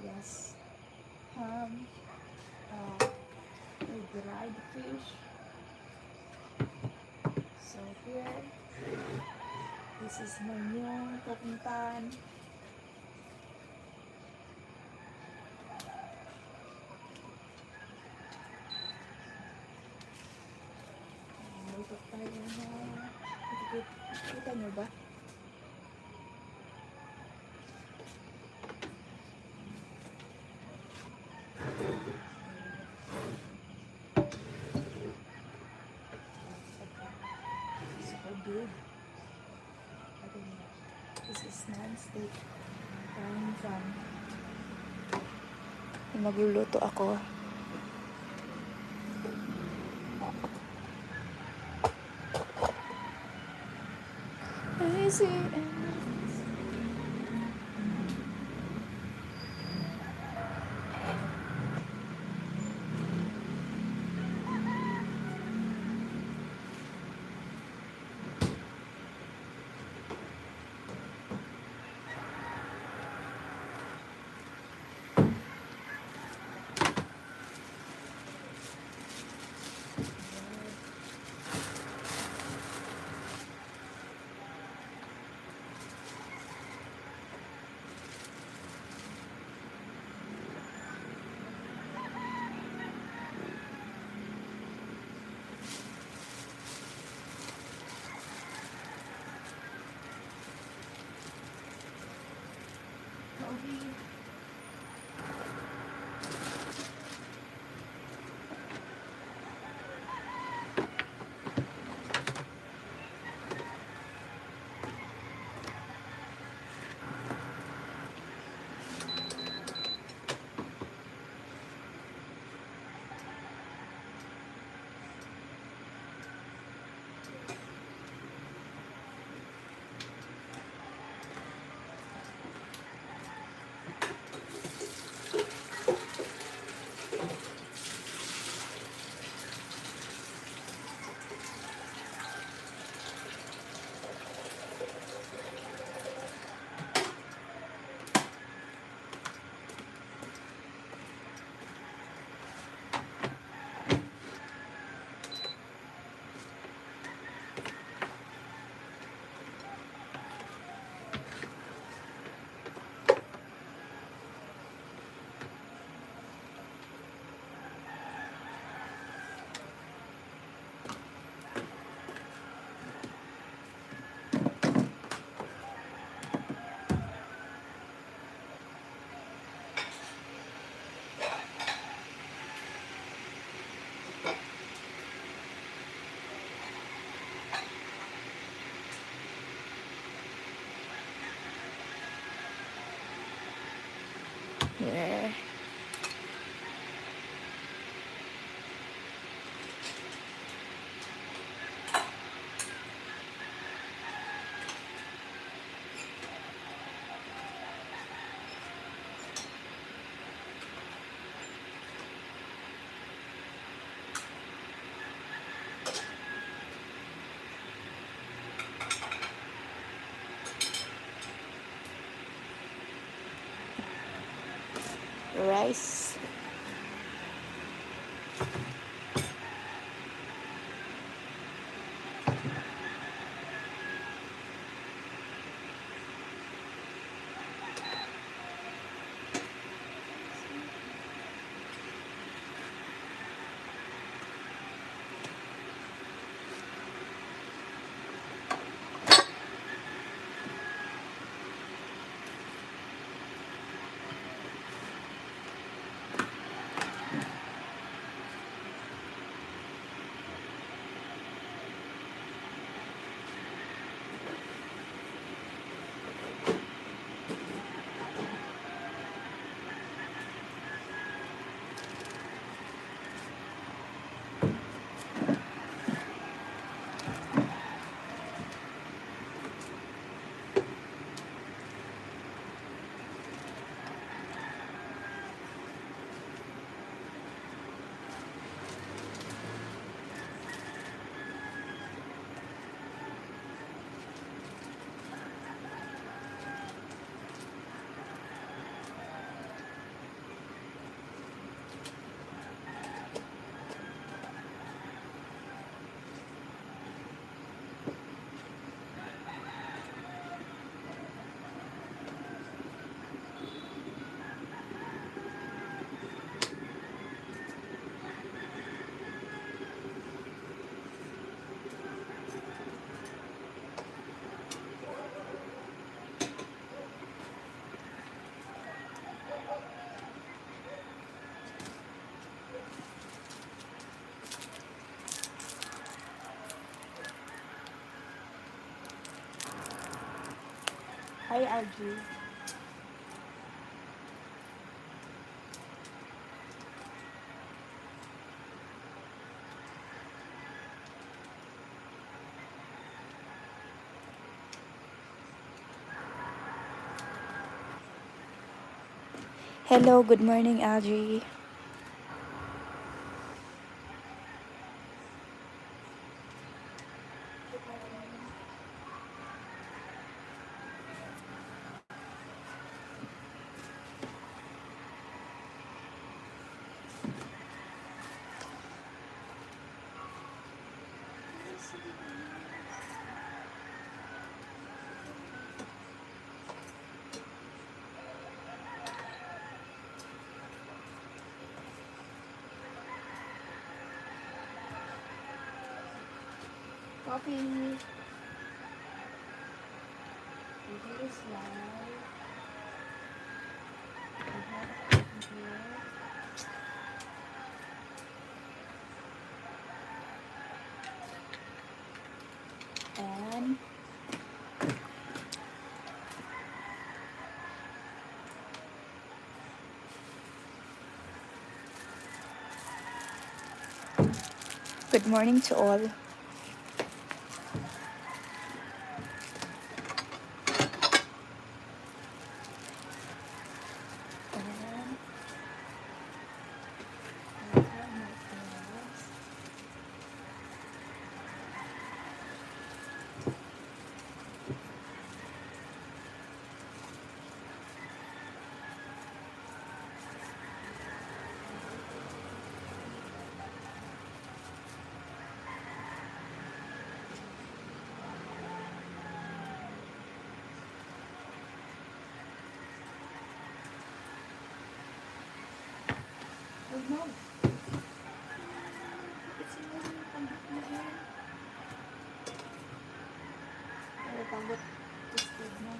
Yes. Ham. May dried fish. So here, this is my new pupuntahan. Luto tayo na. Kita nyo ba? So good. This is non-stick frying pan. Magluluto ako. I see. Okay. Yeah. Rice. Hi, RG. Hello, good morning, Audrey. Coffee. Video is live. We have a coffee here. And Good morning to all. then I have my gloves. Oh no! It's moving yung pambot mo yan. Pero pambot twisted na.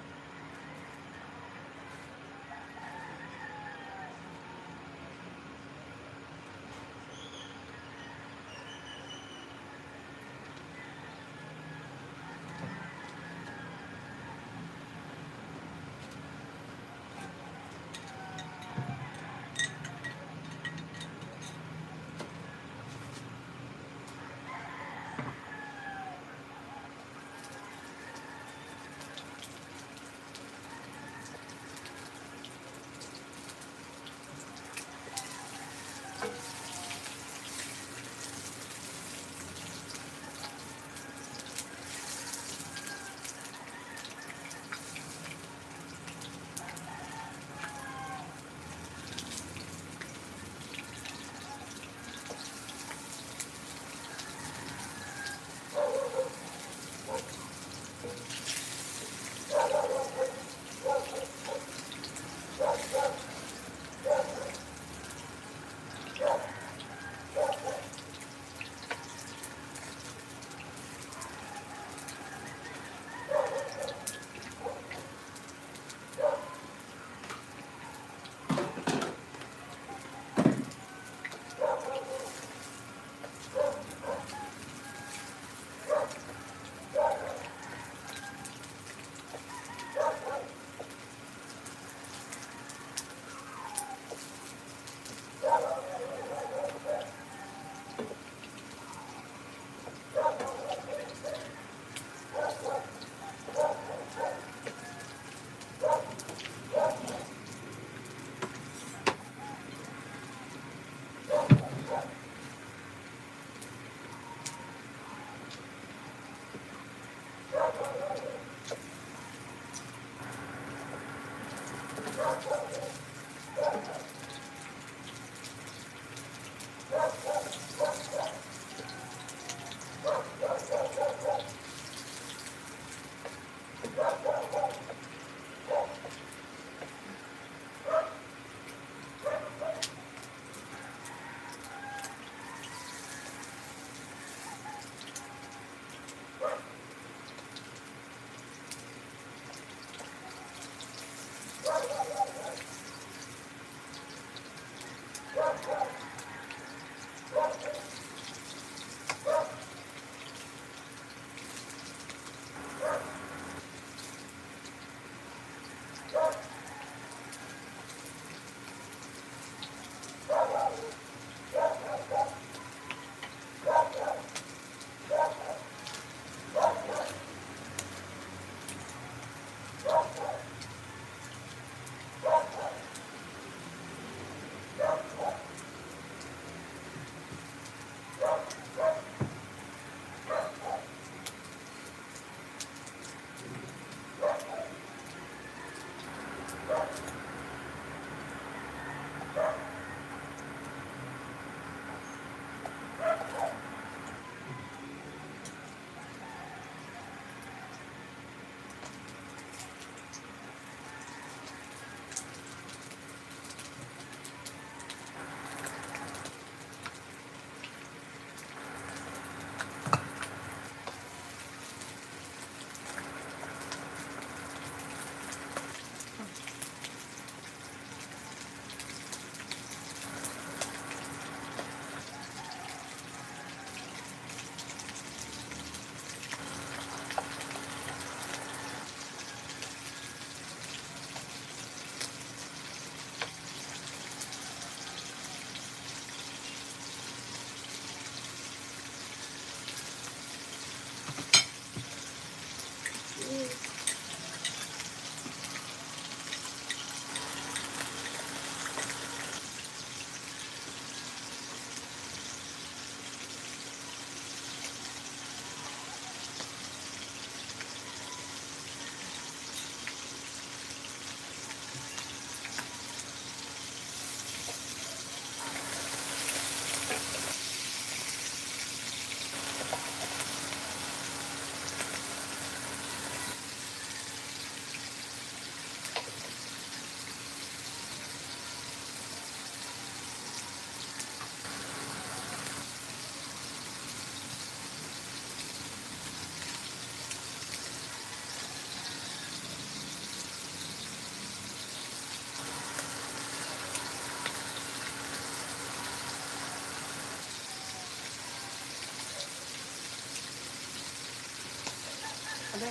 Okay.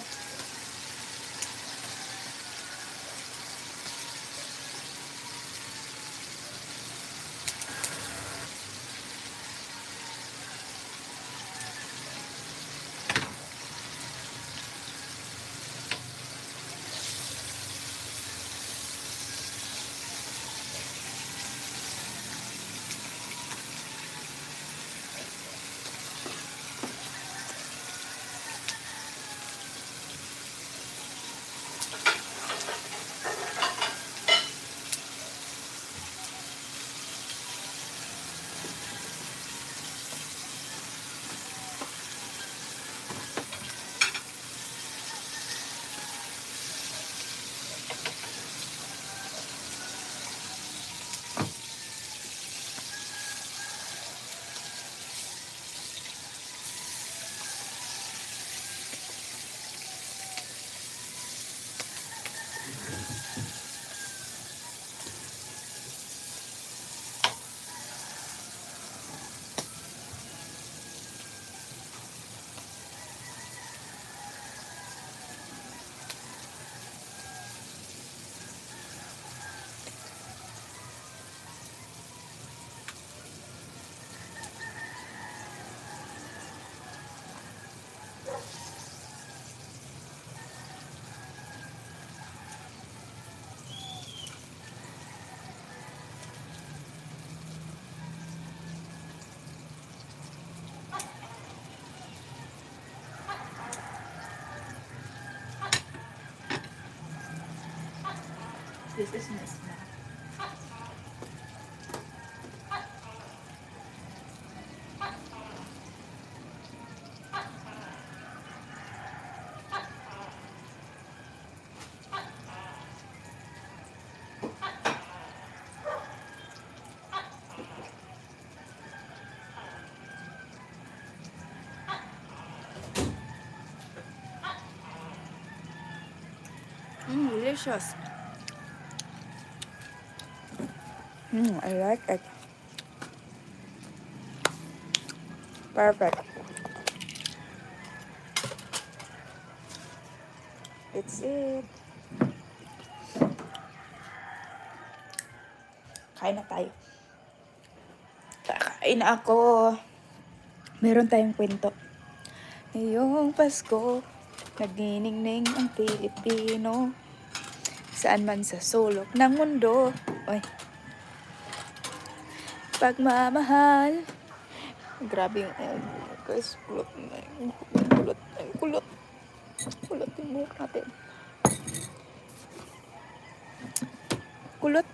This is my snack. Delicious. I like it. Perfect. That's it. Kain na tayo. Kakain na ako. Meron tayong kwento. Ngayong Pasko, nagniningning ang Pilipino. Saan man sa sulok ng mundo. Oy. Pagmamahal. Grabe yung guys, kulot na yung kulot. Ay, kulot. Kulot yung buhok natin. Kulot.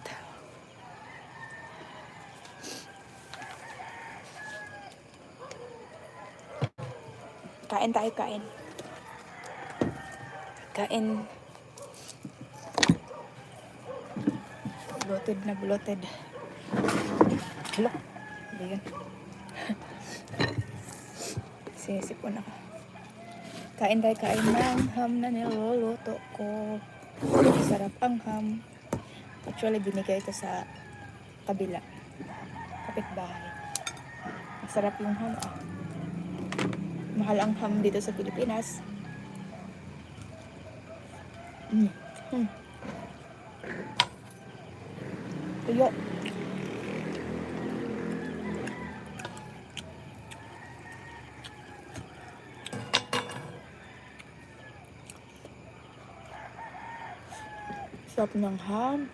Kain tayo, kain. Kain. Bloated na bloated. Hala. Hindi yun. Sinisipon ako. Kain tayo, kain ng ham na niluluto ko. Sarap ang ham. Actually, binigay ito sa kabila. Kapitbahay. Masarap yung ham. Mahal ang ham dito sa Pilipinas. Tuyo. Sarap ng ham.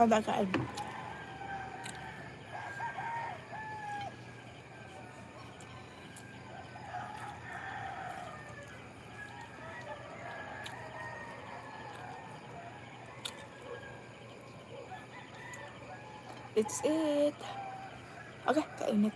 Kabagaan. It's it. Okay, kainit.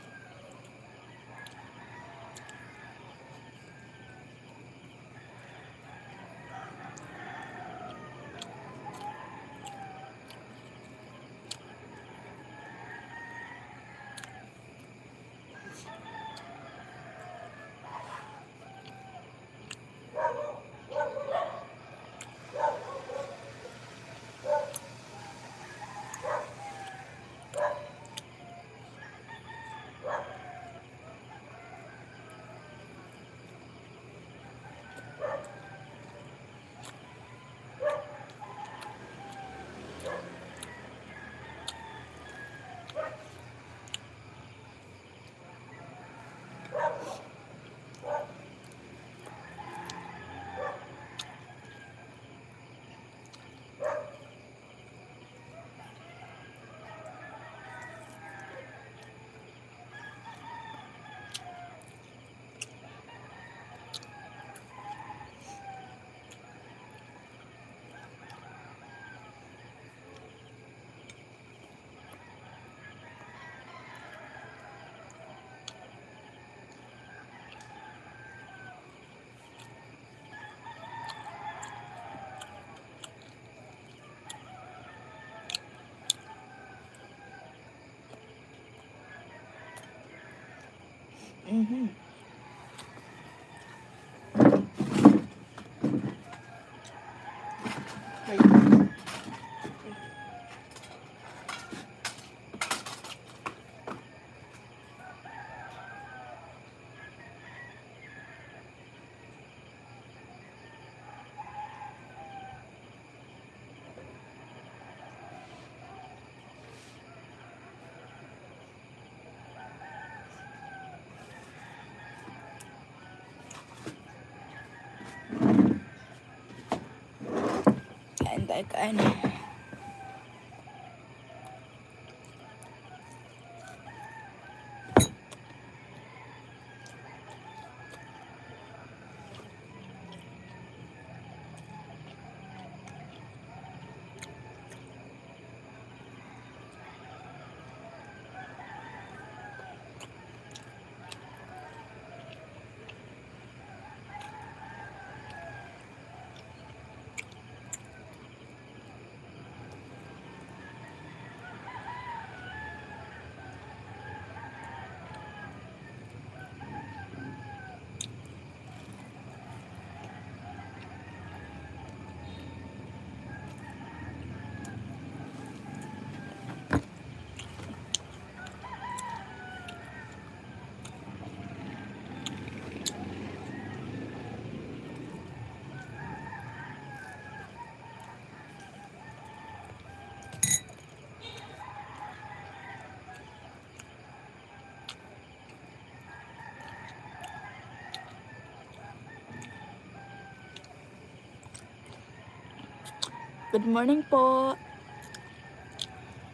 Mm-hmm. Wait. Kain tayo, kain. Good morning po.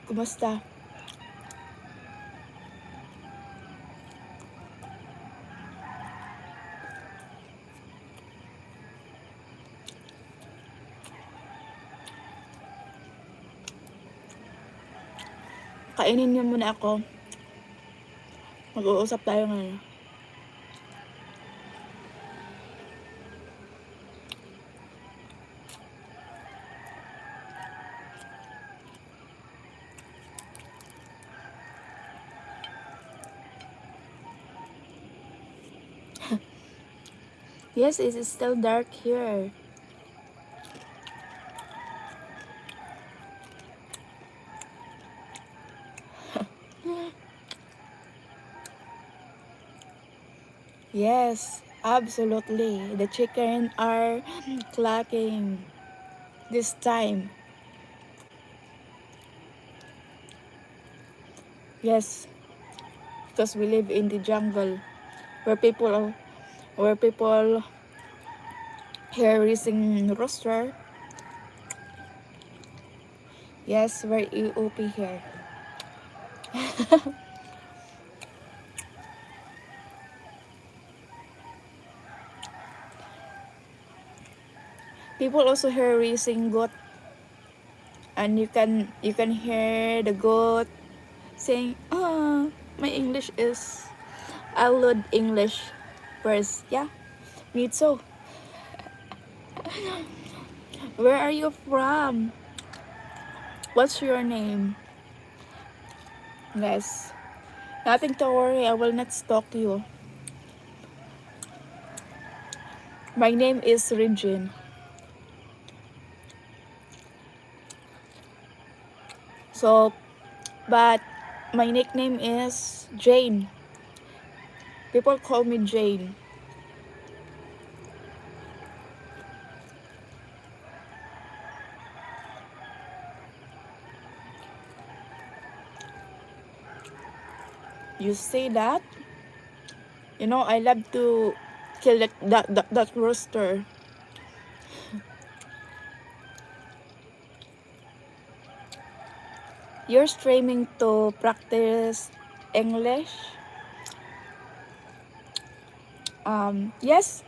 Kumusta? Kainin niyo muna ako. Mag-uusap tayo ngayon. Yes, it is still dark here. Yes, absolutely. The chicken are clucking this time. Yes, because we live in the jungle where people hear racing rooster. Yes, we're EOP here. People also hear racing goat, and you can hear the goat saying, "Ah, my English is allude English words." Yeah, me too. Where are you from? What's your name? Yes. Nothing to worry, I will not stalk you. My name is Regine. So, but my nickname is Jane. People call me Jane. You say that? You know, I love to kill that rooster. You're streaming to practice English? Yes.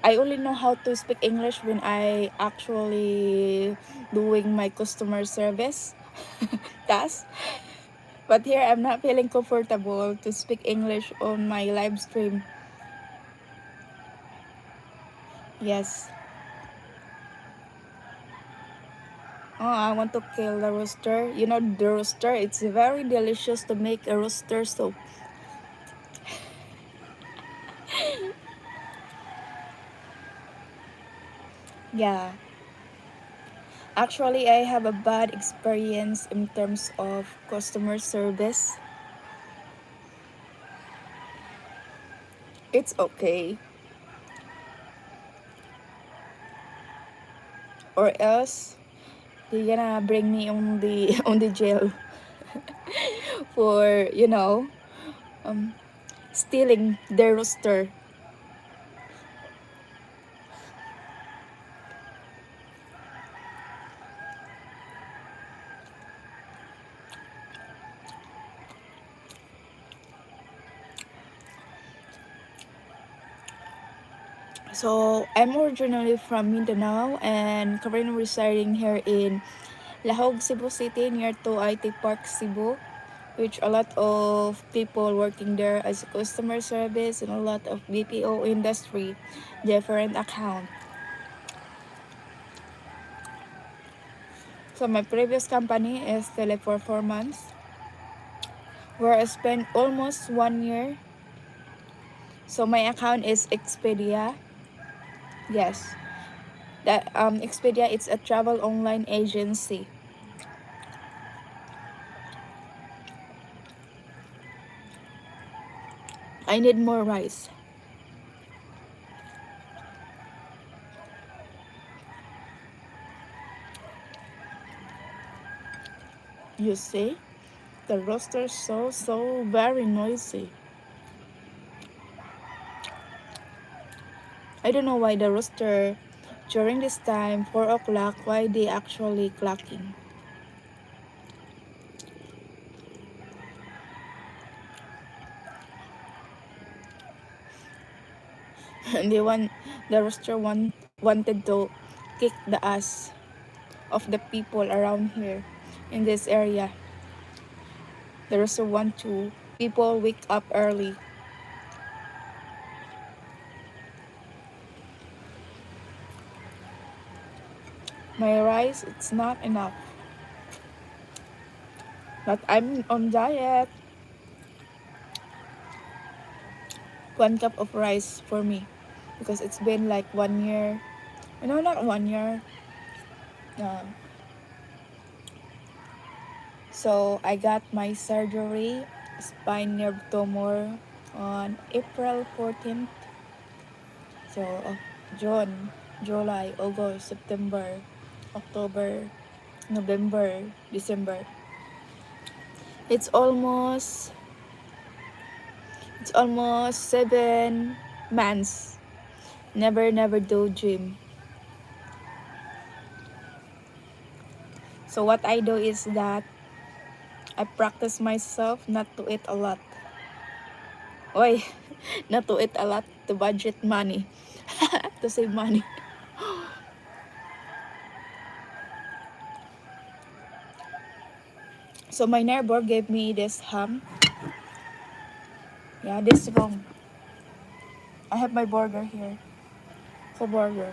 I only know how to speak English when I actually doing my customer service task. But here I'm not feeling comfortable to speak English on my live stream. Yes. Oh, I want to kill the rooster. You know the rooster, it's very delicious to make a rooster soup. Yeah. Actually, I have a bad experience in terms of customer service. It's okay. Or else they're gonna bring me on the on the jail for, um stealing their rooster. So I'm originally from Mindanao and currently residing here in Lahog, Cebu City, near to IT Park, Cebu, which a lot of people working there as a customer service and a lot of BPO industry, different account. So my previous company is Tele Performance, where I spent almost 1 year. So my account is Expedia. Yes, that Expedia, it's a travel online agency. I need more rice. You see, the roaster so very noisy. I don't know why the rooster during this time 4 o'clock, why they actually clocking. And the rooster wanted to kick the ass of the people around here in this area. The rooster want to people wake up early. My rice, it's not enough. But I'm on diet. 1 cup of rice for me because it's been like 1 year. No, not 1 year. Uh, so I got my surgery, spine nerve tumor, on April 14th. So June, July, August, September, October, November, December. It's almost it's almost 7 months. Never do gym. So what I do is that I practice myself not to eat a lot. Oy, not to eat a lot, to budget money, to save money. So my neighbor gave me this ham. Yeah, this wrong. I have my burger here. For burger.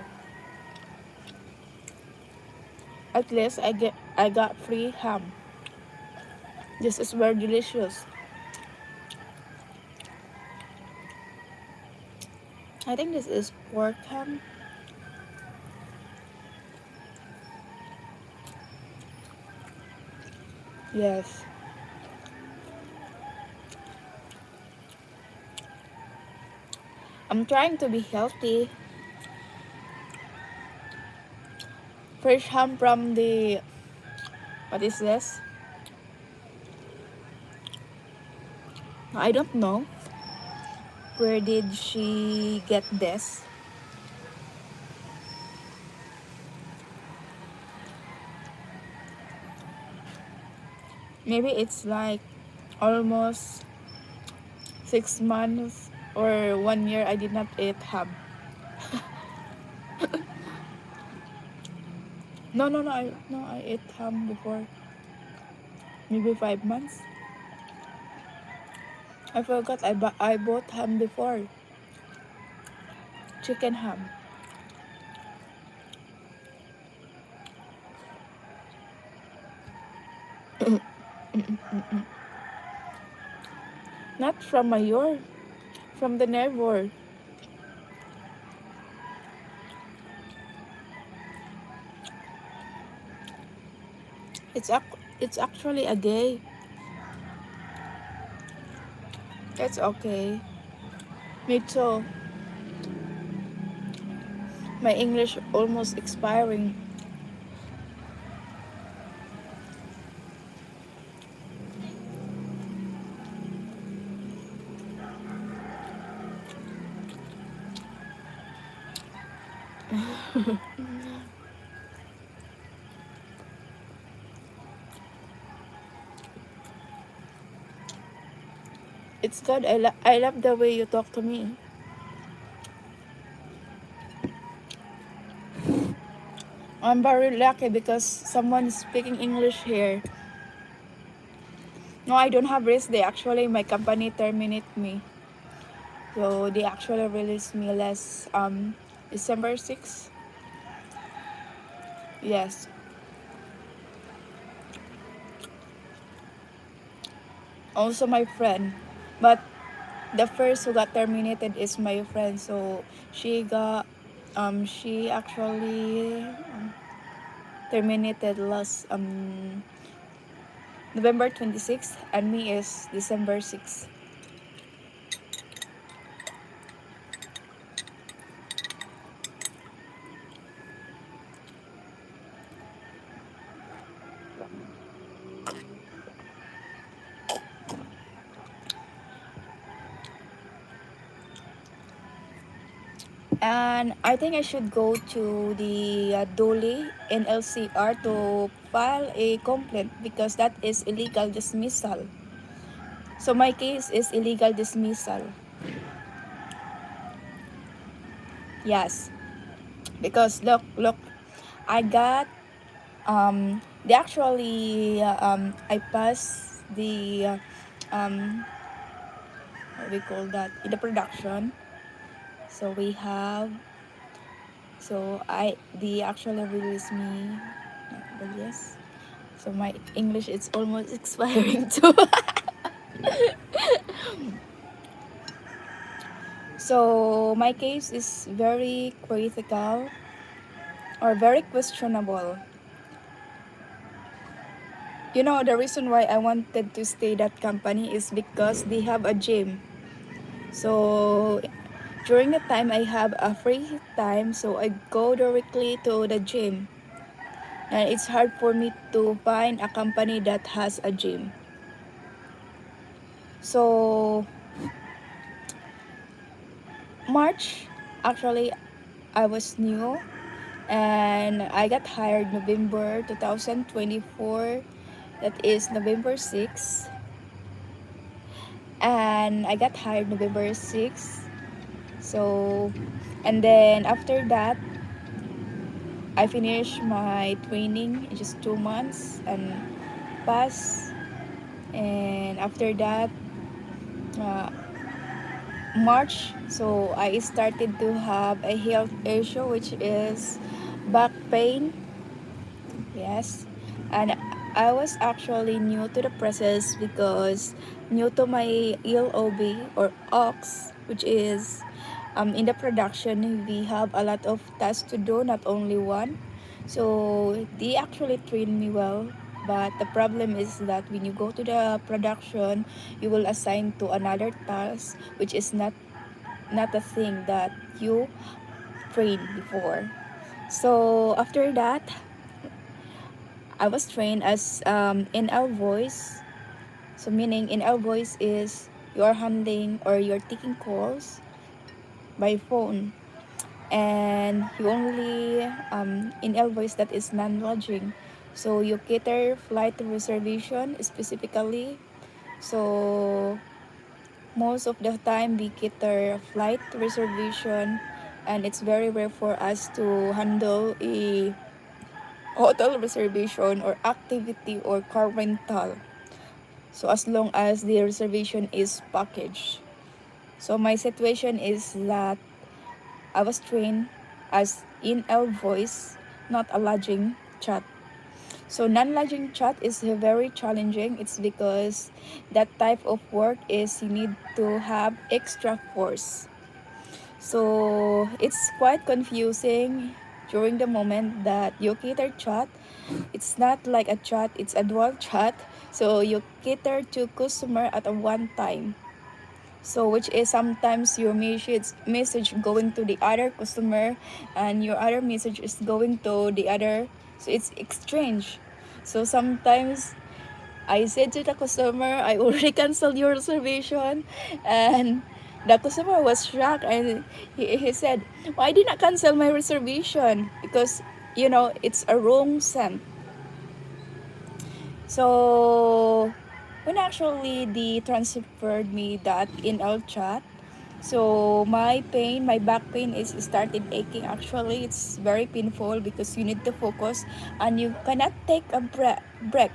At least I got free ham. This is very delicious. I think this is pork ham. Yes. I'm trying to be healthy. Fresh ham from the, what is this? I don't know. Where did she get this? Maybe it's like almost 6 months or 1 year I did not eat ham. No, I ate ham before. Maybe 5 months. I forgot I bought ham before. Chicken ham. Mm-mm-mm. Not from Mayor, from the neighbor. It's actually a gay. It's okay. Me too. My English almost expiring. It's good. I love the way you talk to me. I'm very lucky because someone is speaking English here. No, I don't have risk. They actually, my company terminate me. So they actually released me last December 6th. Yes. Also my friend. But the first who got terminated is my friend. So she actually terminated last November 26th, and me is December 6th. And I think I should go to the Dole NLCR to file a complaint because that is illegal dismissal. So my case is illegal dismissal. Yes, because look, I got they actually I passed the what we call that in the production. So we have so I they actually released me. But yes, so my English is almost expiring too. So my case is very critical or very questionable. You know, the reason why I wanted to stay that company is because they have a gym. So during the time I have a free time, so I go directly to the gym. And it's hard for me to find a company that has a gym. So March, actually, I was new and I got hired November 2024. That is November 6th. And I got hired November 6th. So, and then after that, I finished my training in just 2 months and passed. And after that, uh, March, so I started to have a health issue, which is back pain. Yes, and I was actually new to the process because new to my ELOB or OX, which is in the production we have a lot of tasks to do, not only one. So they actually train me well. But the problem is that when you go to the production, you will assign to another task, which is not a thing that you trained before. So after that, I was trained as in-our voice. So meaning in-our voice is you are handling or you're taking calls by phone, and you only in-our voice that is non-lodging. So you cater flight reservation specifically. So most of the time we cater flight reservation, and it's very rare for us to handle a hotel reservation or activity or car rental. So as long as the reservation is packaged. So my situation is that I was trained as in L voice, not a lodging chat. So non-lodging chat is very challenging. It's because that type of work is you need to have extra force. So it's quite confusing during the moment that you cater chat. It's not like a chat, it's a dual chat. So you cater to customer at a one time. So which is sometimes your message going to the other customer and your other message is going to the other. So it's exchange. So sometimes I said to the customer, I already canceled your reservation, and the customer was shocked and he said, why did not cancel my reservation? Because it's a wrong sent. So when actually they transferred me that in our chat, so my back pain is started aching. Actually, it's very painful because you need to focus and you cannot take a break.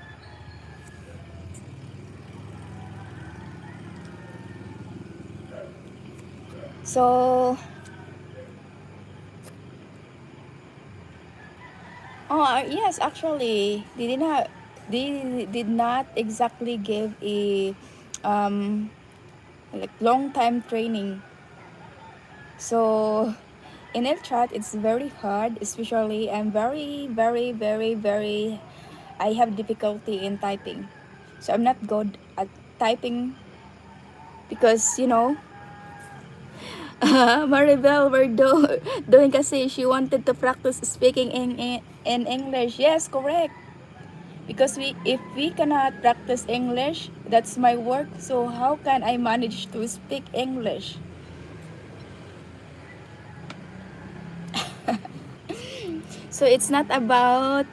So, yes, actually, they did not exactly give a um like long time training. So in el chat, it's very hard, especially I'm very, very, very, very. I have difficulty in typing, so I'm not good at typing because Maribel were doing kasi she wanted to practice speaking in English. Yes, correct. Because if we cannot practice English, that's my work. So how can I manage to speak English? So it's not about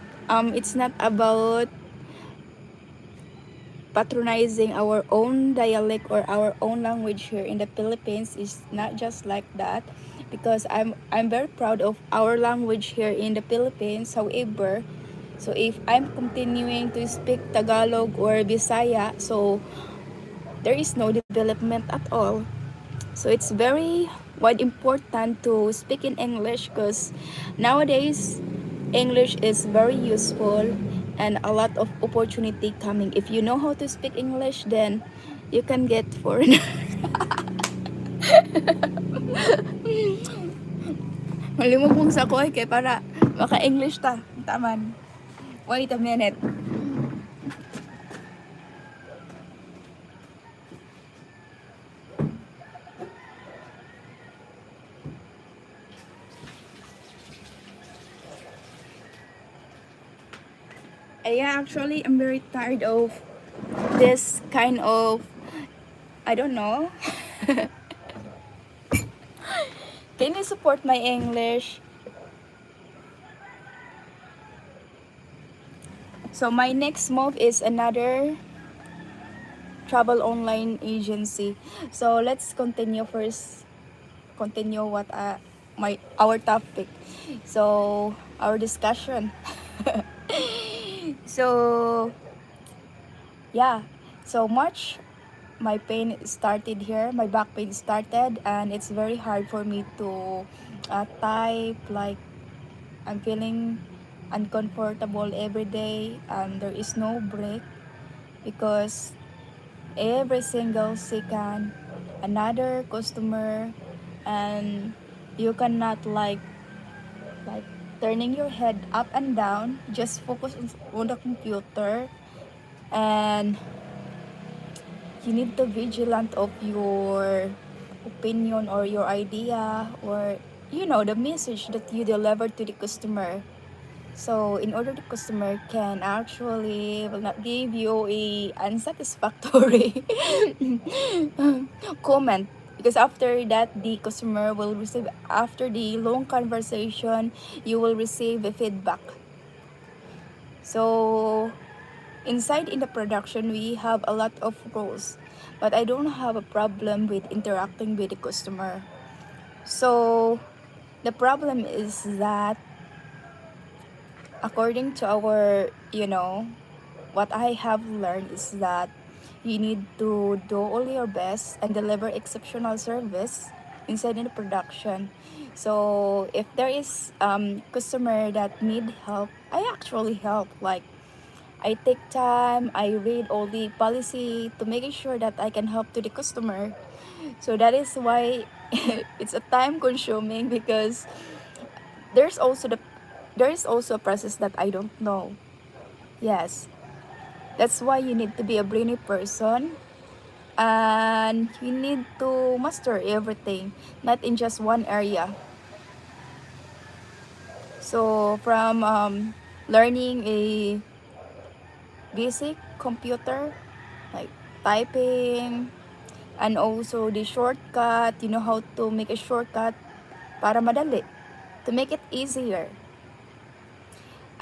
patronizing our own dialect or our own language here in the Philippines. Is not just like that, because I'm very proud of our language here in the Philippines. However, so if I'm continuing to speak Tagalog or Bisaya, so there is no development at all. So it's very wide important to speak in English because nowadays English is very useful and a lot of opportunity coming. If you know how to speak English, then you can get foreigner. Malimog mong sakoy kay para maka-English ta. Taman. Wait a minute. Yeah, actually, I'm very tired of this kind of, I don't know. Can you support my English? So my next move is another travel online agency. So let's continue first. Continue what my our topic. So our discussion. So yeah. So March, my pain started here. My back pain started, and it's very hard for me to type. Like I'm feeling uncomfortable every day, and there is no break because every single second another customer, and you cannot like turning your head up and down, just focus on the computer, and you need to vigilant of your opinion or your idea or the message that you deliver to the customer. So in order the customer can actually will not give you a unsatisfactory comment, because after that the customer will receive, after the long conversation, you will receive a feedback. So inside in the production we have a lot of roles, but I don't have a problem with interacting with the customer. So the problem is that according to our what I have learned is that you need to do all your best and deliver exceptional service inside in the production. So if there is customer that need help, I actually help. Like I take time, I read all the policy to make sure that I can help to the customer. So that is why it's a time consuming, because there's also the there is also a process that I don't know. Yes. That's why you need to be a brainy person, and you need to master everything, not in just one area. So from learning a basic computer, like typing, and also the shortcut, you know how to make a shortcut para madali, to make it easier.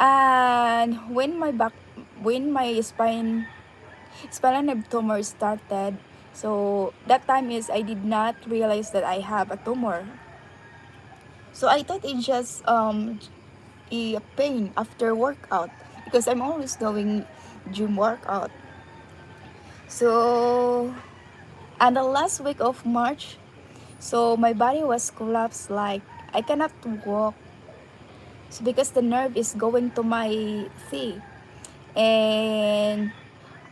And when my spinal nerve tumor started, so that time is I did not realize that I have a tumor. So I thought it just a pain after workout, because I'm always doing gym workout. So and the last week of March, so my body was collapsed, like I cannot walk. So because the nerve is going to my thigh. And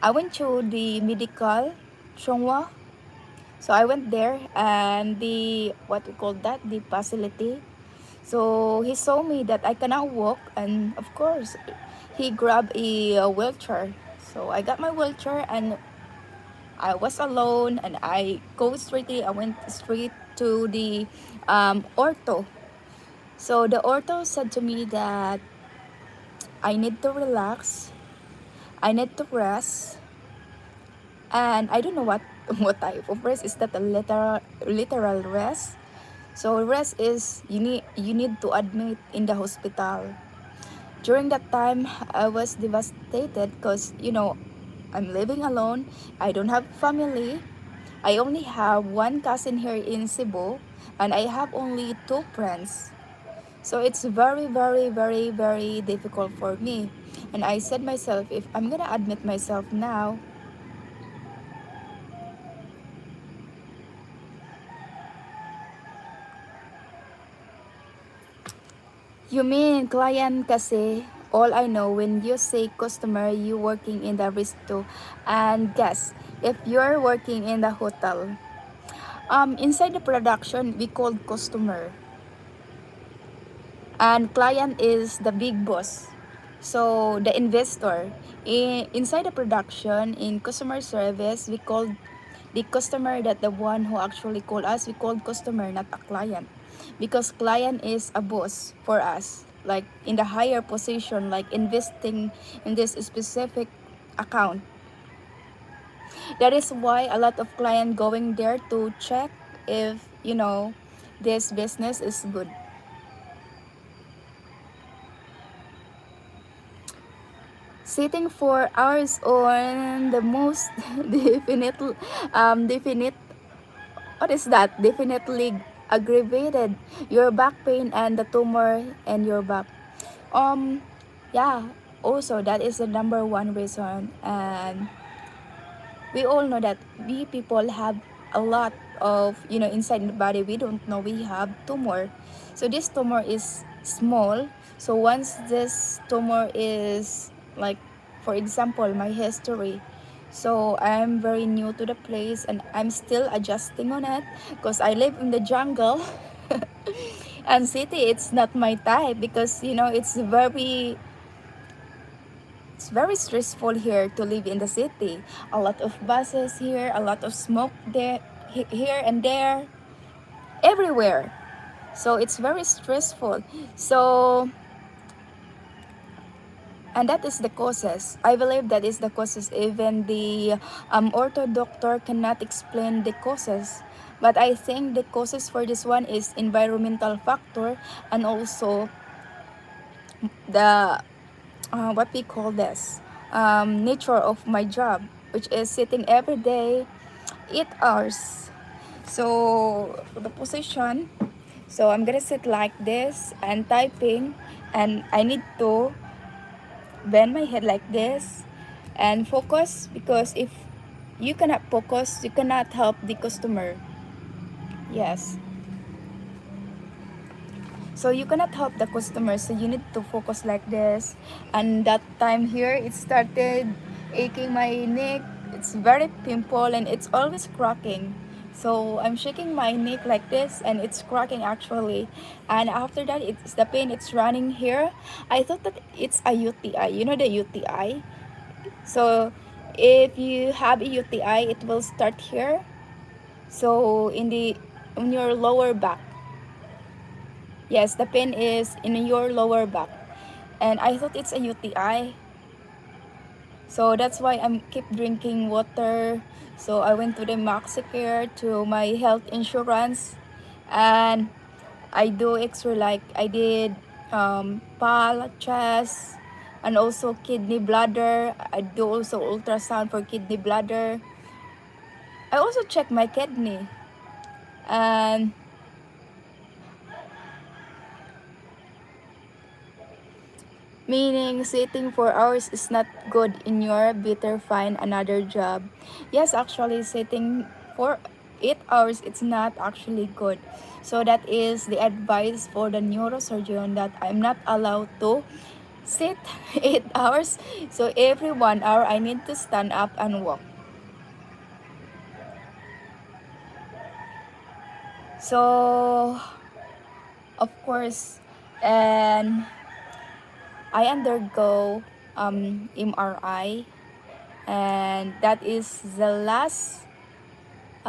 I went to the medical Chongwa. So I went there, and the what we call that, the facility. So he saw me that I cannot walk, and of course he grabbed a wheelchair. So I got my wheelchair, and I was alone, and I went straight to the ortho. So the ortho said to me that I need to relax, I need to rest, and I don't know what what type of rest is that, a literal rest. So rest is you need to admit in the hospital. During that time, I was devastated because I'm living alone. I don't have family. I only have one cousin here in Cebu, and I have only two friends. So it's very, very, very, very difficult for me. And I said myself, if I'm gonna admit myself now, you mean client kasi, all I know when you say customer, you working in the resto. And guess, if you're working in the hotel, inside the production, we called customer. And client is the big boss. So the investor. Inside the production, in customer service, we called the customer, that the one who actually called us, we called customer, not a client. Because client is a boss for us, like in the higher position, like investing in this specific account. That is why a lot of client going there to check if this business is good. Sitting for hours on the most definite, what is that? Definitely aggravated your back pain and the tumor in your back. Um, yeah. Also, that is the number one reason, and we all know that we people have a lot of inside the body. We don't know we have tumor. So this tumor is small. So once this tumor is, like, for example, my history, so I'm very new to the place, and I'm still adjusting on it because I live in the jungle. And city, it's not my type, because it's very stressful here to live in the city. A lot of buses here, a lot of smoke there, here and there, everywhere. So it's very stressful. So, and that is the causes. I believe that is the causes. Even the ortho doctor cannot explain the causes. But I think the causes for this one is environmental factor, and also the what we call this, nature of my job, which is sitting every day 8 hours. So the position, so I'm gonna sit like this and typing, and I need to bend my head like this and focus, because if you cannot focus, you cannot help the customer. Yes. So you cannot help the customer, so you need to focus like this. And that time here, it started aching my neck. It's very pimple and it's always cracking. So I'm shaking my neck like this and it's cracking actually. And after that, it's the pain, it's running here. I thought that it's a UTI. You know the UTI? So if you have a UTI, it will start here. So in your lower back. Yes, the pain is in your lower back. And I thought it's a UTI. So that's why I'm keep drinking water. So I went to the MaxiCare to my health insurance, and I do extra like I did pal, chest, and also kidney bladder. I do also ultrasound for kidney bladder. I also check my kidney, and meaning sitting for hours is not good in your better find another job. Yes, actually sitting for 8 hours it's not actually good. So that is the advice for the neurosurgeon that I'm not allowed to sit 8 hours. So every 1 hour I need to stand up and walk. So of course, and I undergo MRI, and that is the last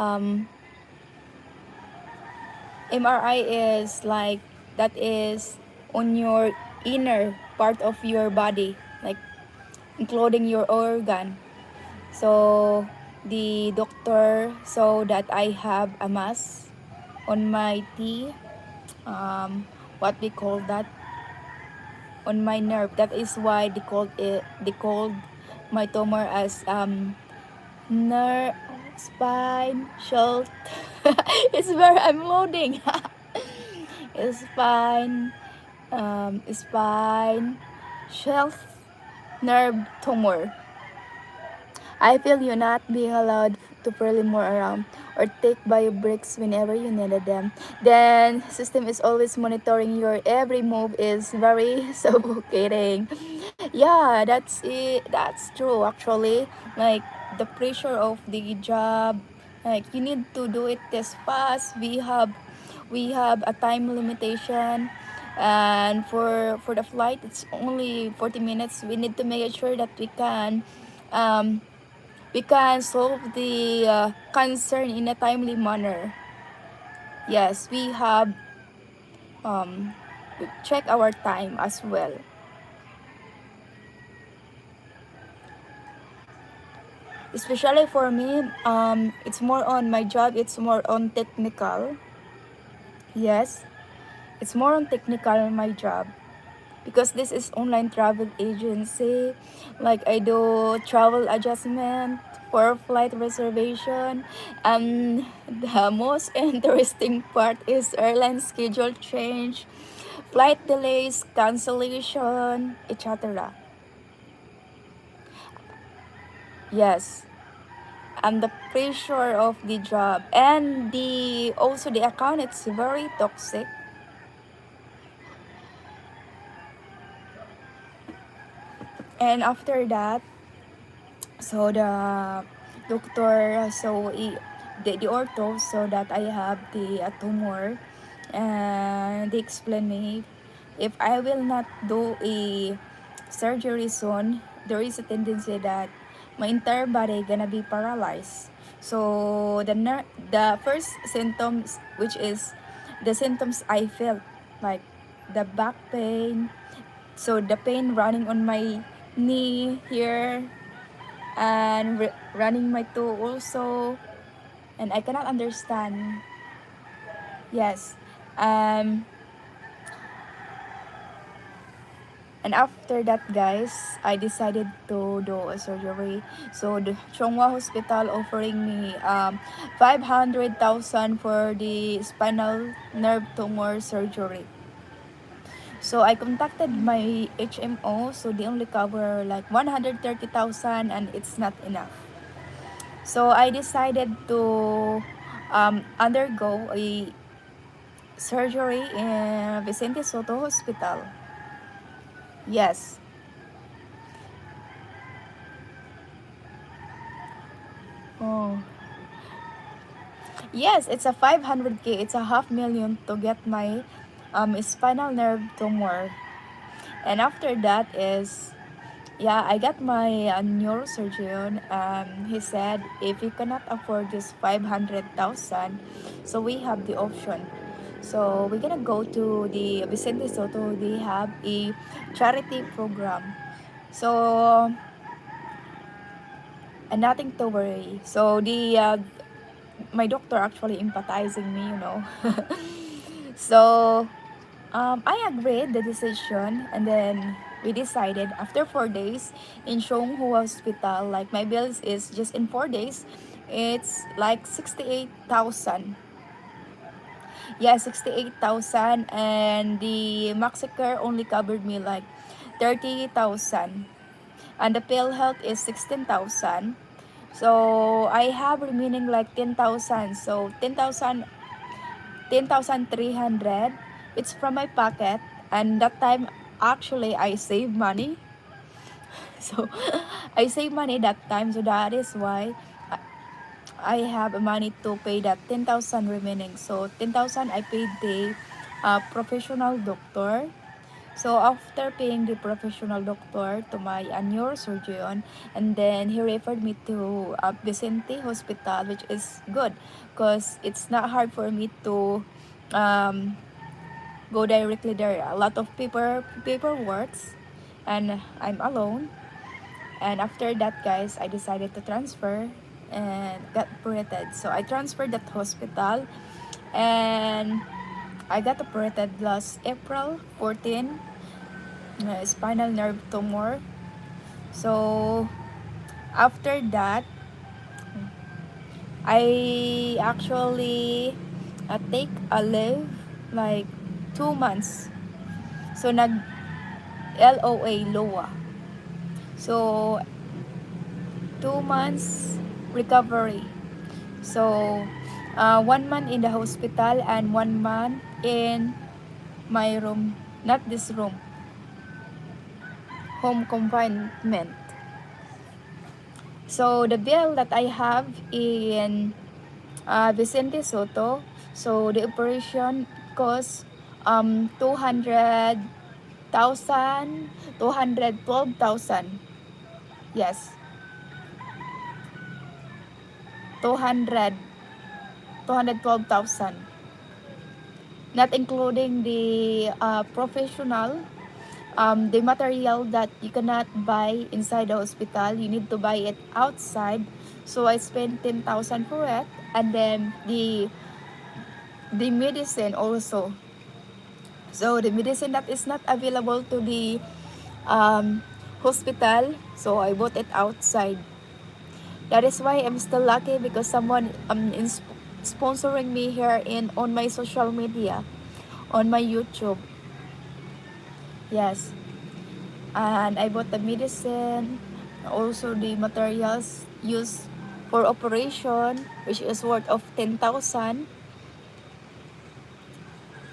um, MRI is like that is on your inner part of your body, like including your organ. So the doctor saw that I have a mass on my T, what we call that, on my nerve. That is why they called my tumor as nerve, spine, shoulder. It's where I'm loading. Spine, spine, shelf, nerve tumor. I feel you not being allowed to freely move around or take bio breaks whenever you needed them. Then system is always monitoring your every move is very suffocating. Yeah, that's it. That's true actually. Like the pressure of the job, like you need to do it this fast. We have a time limitation, and for the flight it's only 40 minutes. We need to make sure that um we can solve the concern in a timely manner. Yes, we have um, check our time as well. Especially for me, it's more on my job. It's more on technical. Yes, it's more on technical in my job because this is online travel agency. Like I do travel adjustment for flight reservation, and the most interesting part is airline schedule change, flight delays, cancellation, etc. Yes, and the pressure of the job and the also the account, it's very toxic. And after that, so the doctor, the ortho, so that I have the tumor, and they explain me if I will not do a surgery soon, there is a tendency that my entire body gonna be paralyzed. So the first symptoms, which is the symptoms I felt, like the back pain, so the pain running on my knee here, and running my toe also, and I cannot understand. Yes, um and after that, guys, I decided to do a surgery. So the Chonghua Hospital offering me 500,000 for the spinal nerve tumor surgery. So I contacted my HMO, so they only cover like 130,000, and it's not enough. So I decided to undergo a surgery in Vicente Soto Hospital. Yes. Oh. Yes, it's a 500K. It's a half million to get my spinal nerve tumor. And after that is, yeah, I got my neurosurgeon. He said if you cannot afford this 500,000, so we have the option. So we're gonna go to the Vicente Soto. They have a charity program. So and nothing to worry. So the my doctor actually empathizing me, you know. So I agreed the decision, and then we decided after 4 days in Chonghu Hospital. Like my bills is just in 4 days, it's like 68,000. Yeah, 68,000, and the Maxicare only covered me like 30,000, and the pill health is 16,000. So I have remaining like 10,000. So 10,300. It's from my pocket, and that time actually I save money. So I save money that time, so that is why I have money to pay that 10,000 remaining. So 10,000 I paid the professional doctor. So after paying the professional doctor to my neurosurgeon, and then he referred me to Vicente Hospital, which is good because it's not hard for me to um, go directly there. A lot of paperworks, and I'm alone. And after that, guys, I decided to transfer and got operated. So I transferred that hospital, and I got operated last April 14, spinal nerve tumor. So after that, I actually take a leave like 2 months. So nag LOA LOA. So 2 months recovery. So 1 month in the hospital and 1 month in my room, not this room, home confinement. So the bill that I have in Vicente Soto, so the operation cost 200,000, 212,000. Yes, 200, 212,000. Not including the professional, the material that you cannot buy inside the hospital, you need to buy it outside. So I spent 10,000 for it, and then the medicine also. So the medicine that is not available to the hospital, so I bought it outside. That is why I'm still lucky because someone sponsoring me here in on my social media, on my YouTube. Yes, and I bought the medicine, also the materials used for operation, which is worth of 10,000.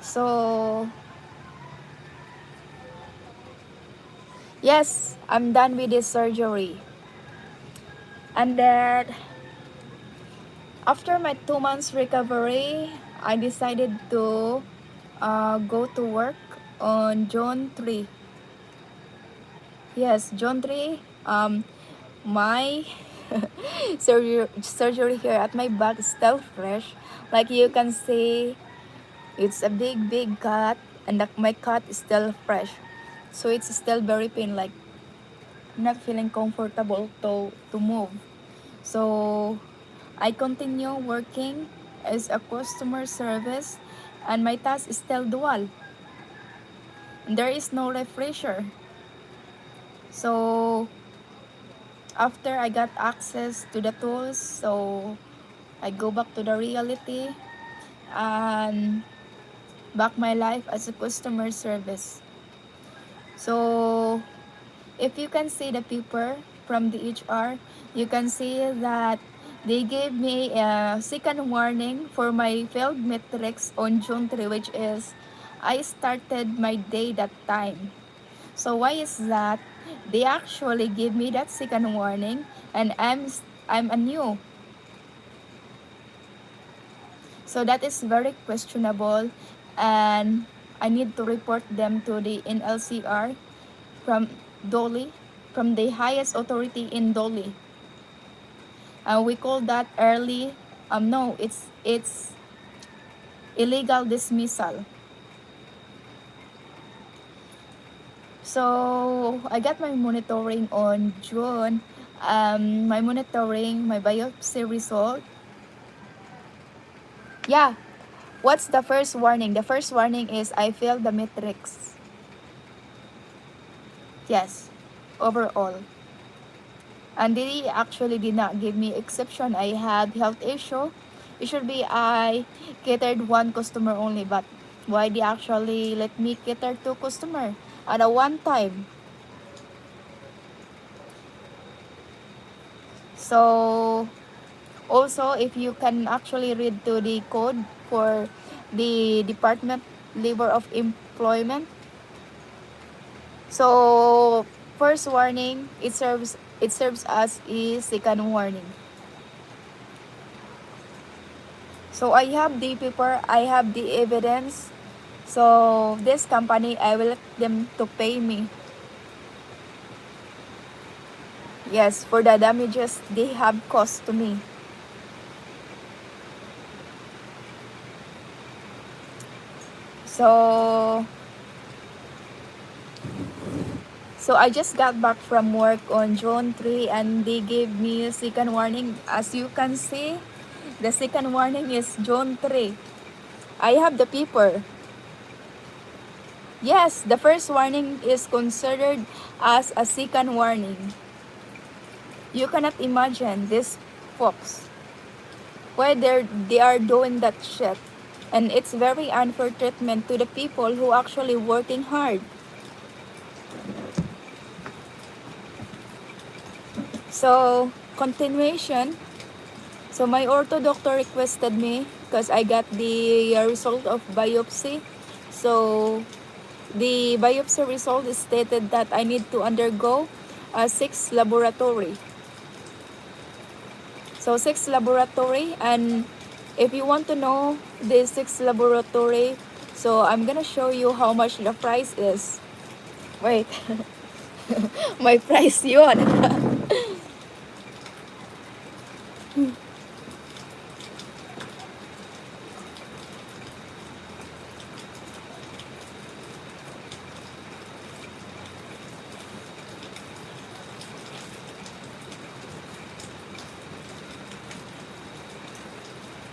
So yes, I'm done with this surgery. And then after my 2 months recovery, I decided to go to work on June 3. Yes, June 3. My surgery here at my back is still fresh. Like you can see, it's a big cut, and my cut is still fresh. So it's still very pain, like not feeling comfortable to move. So I continue working as a customer service, and my task is still dual. There is no refresher. So after I got access to the tools, so I go back to the reality and back my life as a customer service. So if you can see the paper from the HR, you can see that They gave me a second warning for my failed metrics on June 3, which is I started my day that time. So why is that? They actually give me that second warning, and I'm a new. So that is very questionable, and I need to report them to the NLCR from Dolly, from the highest authority in Dolly. We call that early. No, it's illegal dismissal. So I got my monitoring on June. My monitoring, my biopsy result. Yeah, what's the first warning? The first warning is I failed the matrix. Yes, overall. And they actually did not give me exception. I had health issue. It should be I catered one customer only, but why they actually let me cater two customer at a one time? So also, if you can actually read to the code for the Department Labor of Employment. So first warning, it serves as a second warning. So I have the paper, I have the evidence. So this company, I will let them to pay me. Yes, for the damages they have caused to me. So I just got back from work on June 3 and they gave me a second warning. As you can see, the second warning is June 3. I have the paper. Yes, the first warning is considered as a second warning. You cannot imagine these folks why they are doing that shit. And it's very unfair treatment to the people who actually working hard. So, continuation. So, my ortho doctor requested me because I got the result of biopsy. So, the biopsy result stated that I need to undergo 6 laboratory. So 6 laboratory, and if you want to know the 6 laboratory, so I'm gonna show you how much the price is. Wait, my price yun.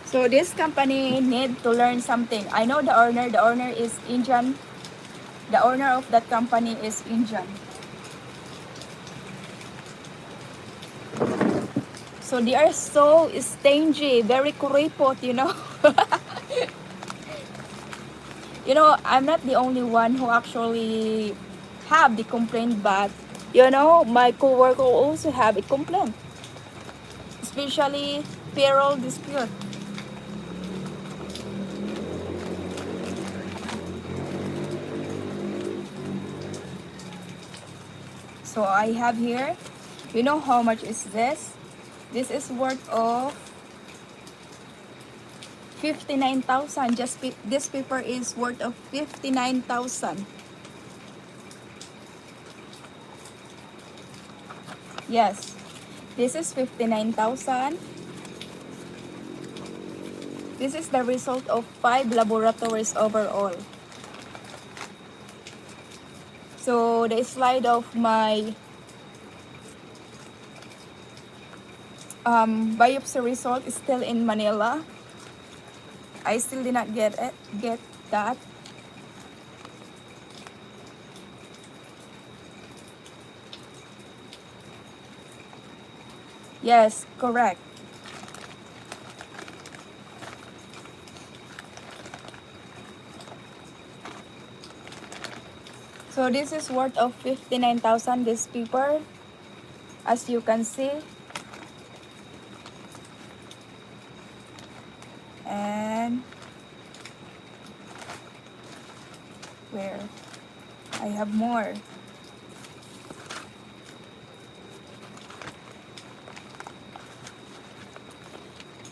So this company need to learn something. I know the owner. The owner is Indian. The owner of that company is Indian. So they are so stingy, very kuripot, you know. You know, I'm not the only one who actually have the complaint, but you know, my coworker also have a complaint, especially payroll dispute. So I have here, you know how much is this? This is worth of 59,000. Just this paper is worth of 59,000. Yes, this is 59,000. This is the result of 5 laboratories overall. So the slide of my biopsy result is still in Manila. I still did not get that. Yes, correct. So this is worth of 59,000, this paper, as you can see. And where I have more.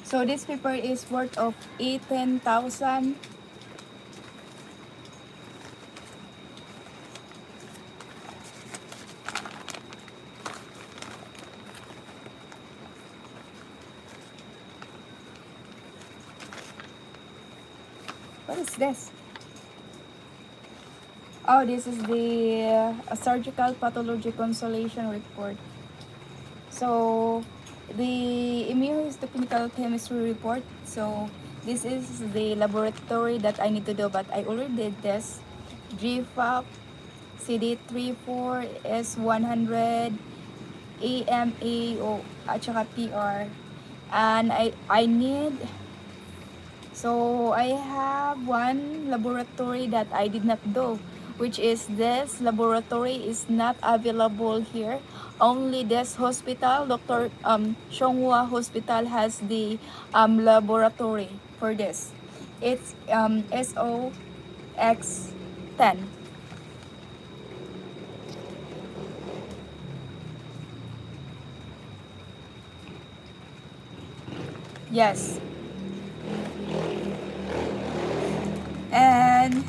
So this paper is worth of 18,000. What is this? Oh, this is the surgical pathology consolation report. So the immunohistochemical chemistry report. So this is the laboratory that I need to do, but I already did this. GFAP, CD34, S100, AMA, at saka PR. And I need, so I have one laboratory that I did not do, which is this laboratory is not available here. Only this hospital, Dr. Shonghua Hospital, has the laboratory for this. It's SOX10. Yes. And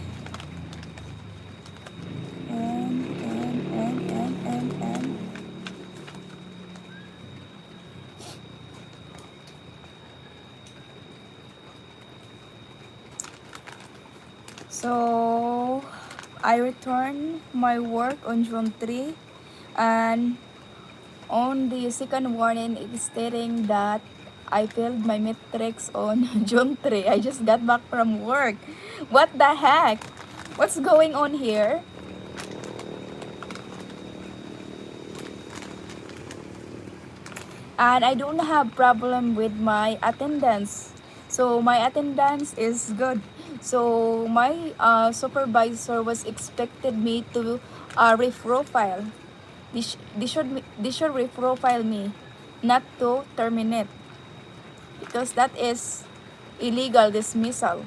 so I returned my work on June 3, and on the second warning it's stating that I failed my metrics on June 3. I just got back from work. What the heck? What's going on here? And I don't have problem with my attendance. So my attendance is good. So my supervisor was expected me to reprofile. They should reprofile me, not to terminate, because that is illegal dismissal.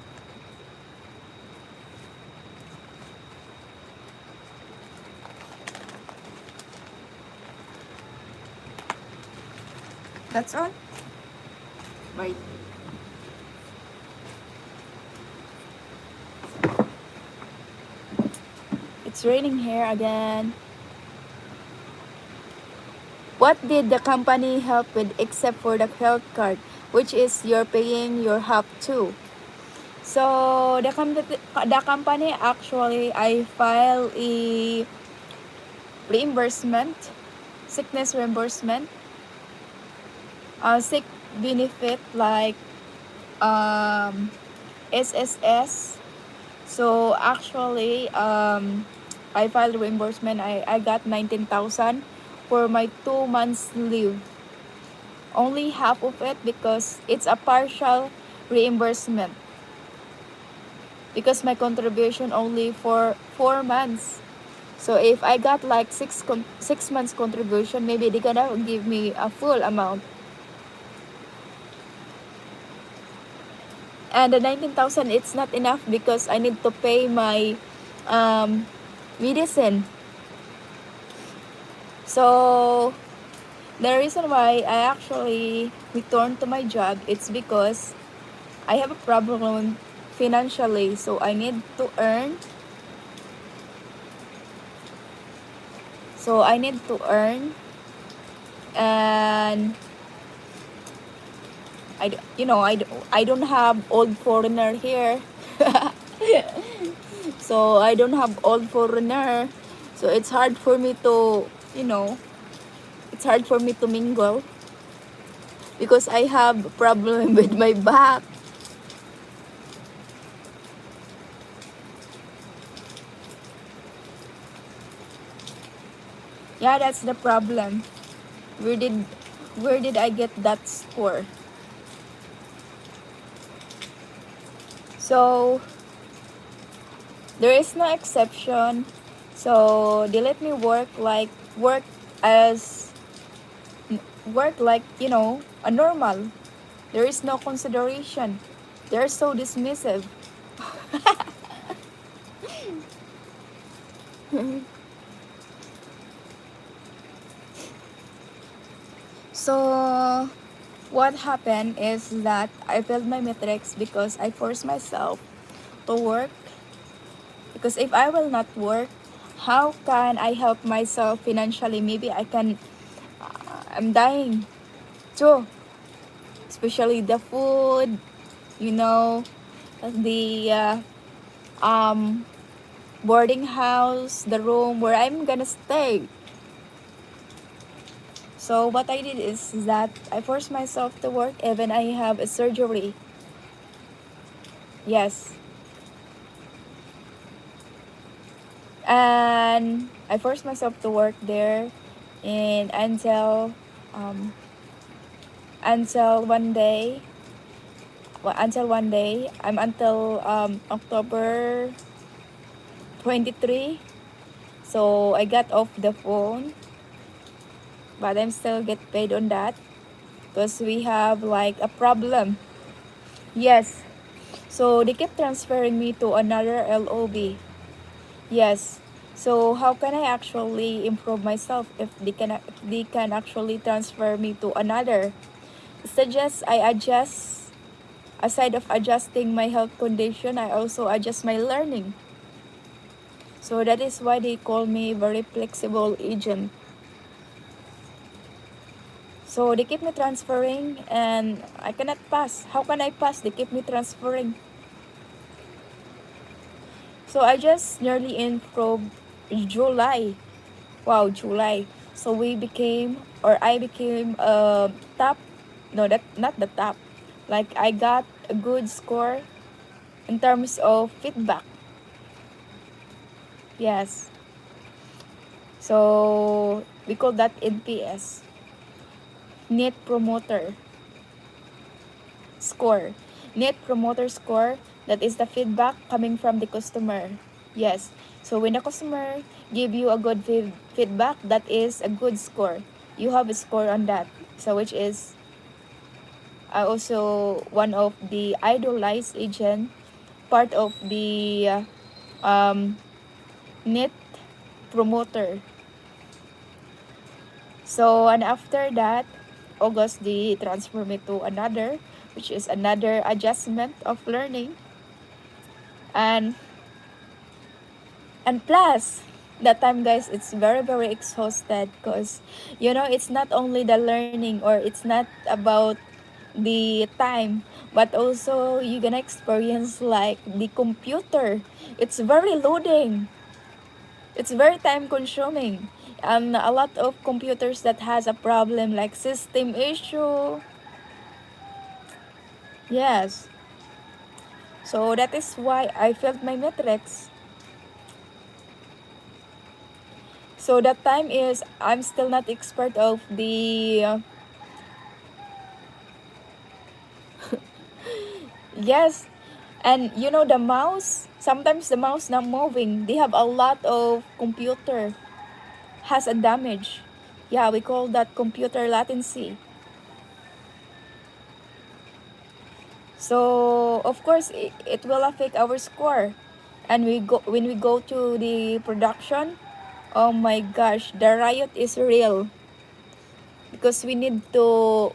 That's all. Right. It's raining here again. What did the company help with except for the health card, which is you're paying your half too? So the company actually, I file a reimbursement, sickness reimbursement, sick benefit like SSS. So actually, I filed reimbursement. I got 19,000 for my 2 months leave. Only half of it because it's a partial reimbursement. Because my contribution only for 4 months. So if I got like 6 months contribution, maybe they're gonna give me a full amount. And the 19,000, it's not enough because I need to pay my medicine. So the reason why I actually returned to my job, it's because I have a problem financially. So I need to earn. And I don't have old foreigner here. So I don't have old foreigner. So it's hard for me to, it's hard for me to mingle because I have a problem with my back. Yeah, that's the problem. Where did I get that score? So there is no exception. So they let me work like a normal. There is no consideration. They're so dismissive. So what happened is that I failed my metrics because I forced myself to work. Because if I will not work, how can I help myself financially? Maybe I can, I'm dying too. Especially the food, you know, the um, boarding house, the room where I'm gonna stay. So what I did is that I forced myself to work even I have a surgery. Yes. And I forced myself to work there and um, until one day I'm until October 23. So I got off the phone, but I'm still get paid on that because we have like a problem. Yes. So they kept transferring me to another LOB. Yes. So how can I actually improve myself if they can actually transfer me to another? Suggest I adjust. Aside of adjusting my health condition, I also adjust my learning. So that is why they call me very flexible agent. So they keep me transferring and I cannot pass. How can I pass? They keep me transferring. So I just nearly improved July. Wow, July. So I became top. No, that not the top. Like I got a good score in terms of feedback. Yes. So we call that NPS, Net Promoter Score. Net Promoter Score, that is the feedback coming from the customer. Yes. So when the customer give you a good feedback, that is a good score. You have a score on that. So which is also one of the idolized agent, part of the Net Promoter. So, and after that, August, they transfer me to another, which is another adjustment of learning. And plus, that time guys, it's very, very exhausted because, it's not only the learning or it's not about the time, but also you're gonna experience like the computer. It's very loading. It's very time consuming. A lot of computers that has a problem like system issue. Yes. So that is why I failed my metrics. So that time is I'm still not expert of the yes. And the mouse, sometimes the mouse not moving. They have a lot of computer has a damage. Yeah, we call that computer latency. So of course it will affect our score. And when we go to the production, oh my gosh, the riot is real because we need to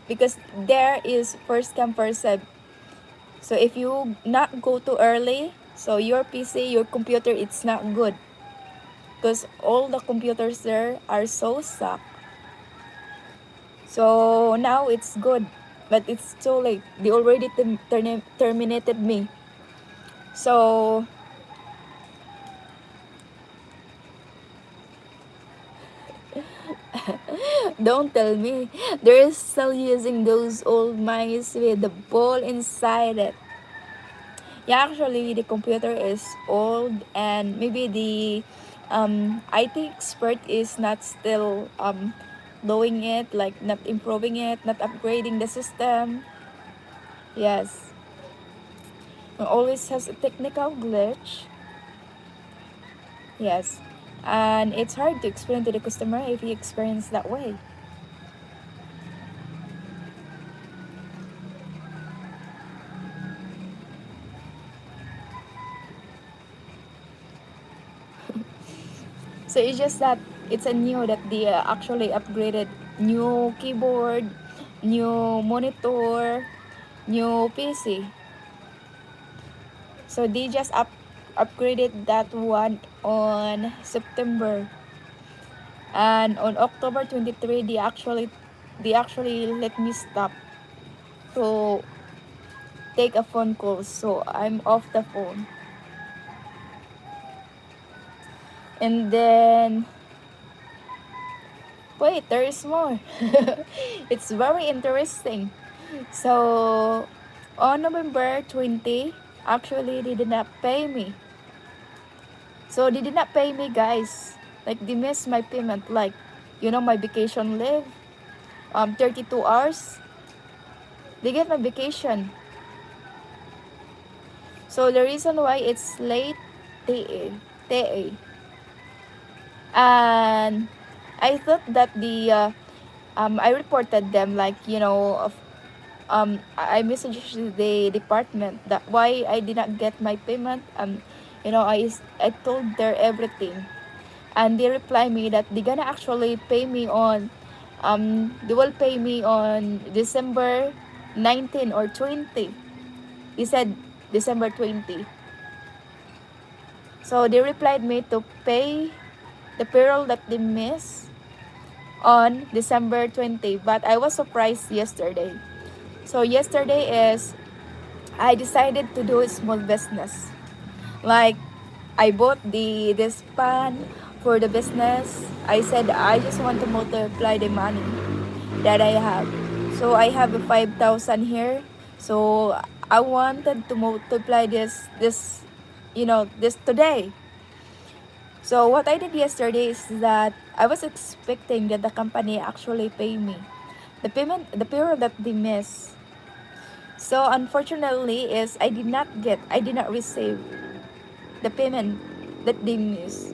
because there is first come first serve. So if you not go too early, so your PC, your computer, it's not good because all the computers there are so suck. So now it's good, but it's too late. They already terminated me. So don't tell me they're still using those old mice with the ball inside it. Yeah, actually, the computer is old, and maybe the IT expert is not still doing it, like not improving it, not upgrading the system. Yes, it always has a technical glitch. Yes, and it's hard to explain to the customer if he experienced that way. So it's just that it's a new that they actually upgraded new keyboard, new monitor, new PC. So they just upgraded that one on September. And on October 23, they actually let me stop to take a phone call. So I'm off the phone. And then wait, there is more. It's very interesting. So on November 20, actually they did not pay me. So they did not pay me, guys. Like they missed my payment, like my vacation leave, 32 hours. They get my vacation. So the reason why it's late, TA, TA. And I thought that I reported them, like I messaged the department that why I did not get my payment. I told them everything, and they reply me that they gonna actually pay me on they will pay me on December 19 or 20. They said December 20. So they replied me to pay the payroll that they missed on December 20. But I was surprised yesterday. So yesterday is I decided to do a small business. Like I bought this pan for the business. I said I just want to multiply the money that I have. So I have a 5,000 here. So I wanted to multiply this today. So what I did yesterday is that I was expecting that the company actually pay me the payroll that they miss. So unfortunately is I did not receive the payment that they miss.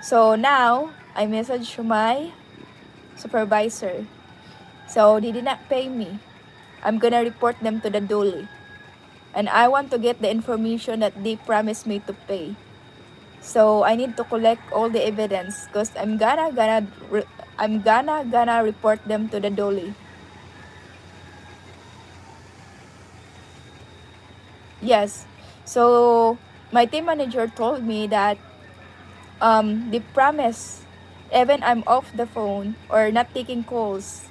So now I messaged my supervisor. So they did not pay me. I'm gonna report them to the Dole. And I want to get the information that they promised me to pay. So I need to collect all the evidence because I'm gonna report them to the Dole. Yes. So my team manager told me that they promise even I'm off the phone or not taking calls.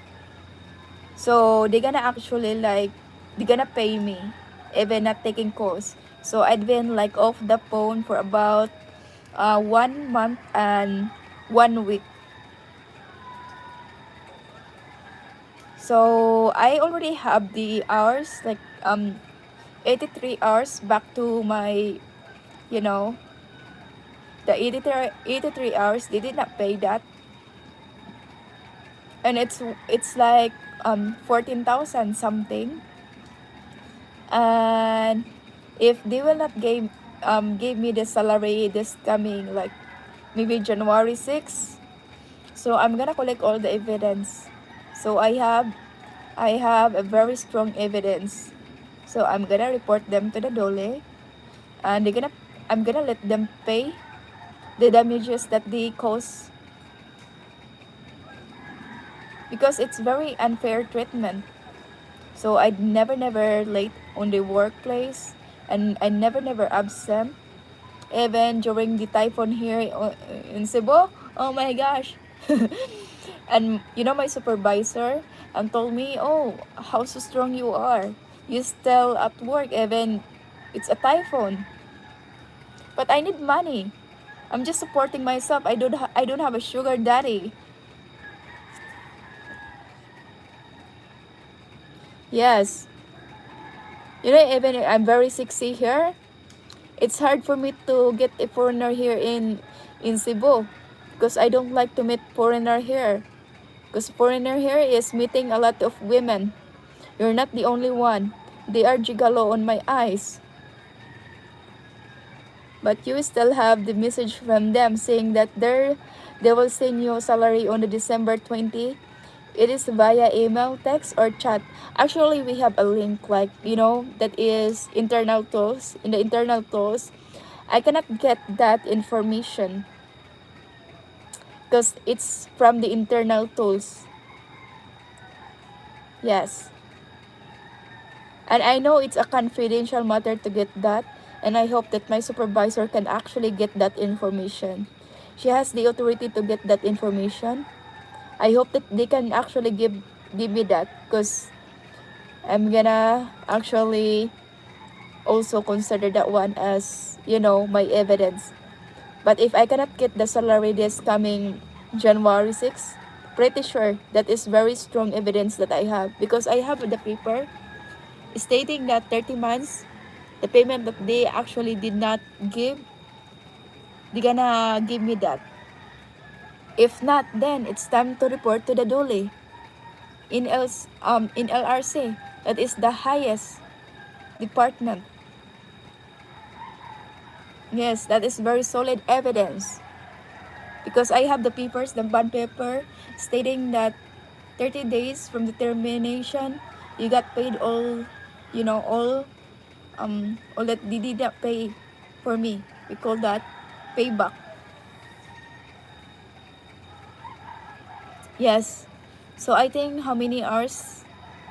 So they're gonna pay me even not taking calls. So I'd been like off the phone for about 1 month and 1 week. So I already have the hours, like 83 hours back to my, the 83 hours. They did not pay that. And it's like 14,000 something. And if they will not give me the salary this coming, like maybe January 6, so I'm gonna collect all the evidence. So I have a very strong evidence. So I'm gonna report them to the Dole, and I'm gonna let them pay the damages that they cause, because it's very unfair treatment. So I never late on the workplace, and I never absent. Even during the typhoon here in Cebu, oh my gosh. And my supervisor told me, oh, how so strong you are. You still at work even it's a typhoon. But I need money. I'm just supporting myself. I don't have a sugar daddy. Yes. Even I'm very sexy here, it's hard for me to get a foreigner here in Cebu, because I don't like to meet foreigner here. Because foreigner here is meeting a lot of women. You're not the only one. They are gigolo on my eyes. But you still have the message from them saying that they will send you salary on the December 20. It is via email, text, or chat. Actually, we have a link, like, that is internal tools. In the internal tools, I cannot get that information because it's from the internal tools. Yes. And I know it's a confidential matter to get that, and I hope that my supervisor can actually get that information. She has the authority to get that information. I hope that they can actually give me that, because I'm gonna actually also consider that one as, my evidence. But if I cannot get the salary this coming January 6th, pretty sure that is very strong evidence that I have, because I have the paper stating that 30 months, the payment that they actually did not give, they gonna give me that. If not, then it's time to report to the Dole in LRC. That is the highest department. Yes, that is very solid evidence. Because I have the papers, the bond paper, stating that 30 days from the termination, you got paid all, all that they did not pay for me. We call that payback. Yes. So I think how many hours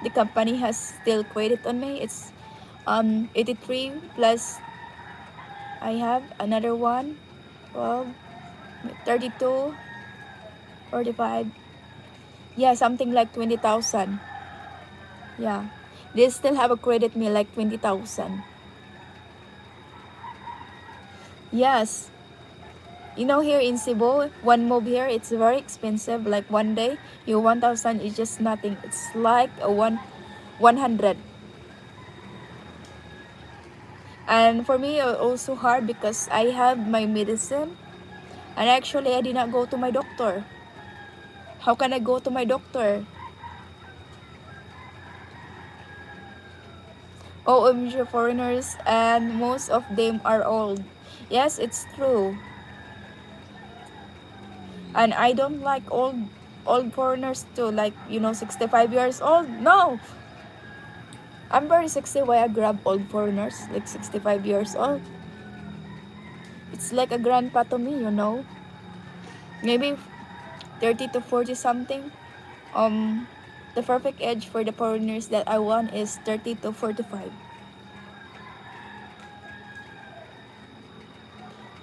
the company has still credit on me? It's 83 plus I have another one, 12, 32, 45. Yeah, something like 20,000. Yeah. They still have a credit me like 20,000. Yes. Here in Cebu, one move here, it's very expensive. Like one day, your 1,000 is just nothing. It's like a 100. And for me, also hard because I have my medicine. And actually, I did not go to my doctor. How can I go to my doctor? OMG foreigners, and most of them are old. Yes, it's true. And I don't like old foreigners too, like 65 years old. No, I'm very 60. Why I grab old foreigners like 65 years old? It's like a grandpa to me. Maybe 30 to 40 something. The perfect age for the foreigners that I want is 30 to 45.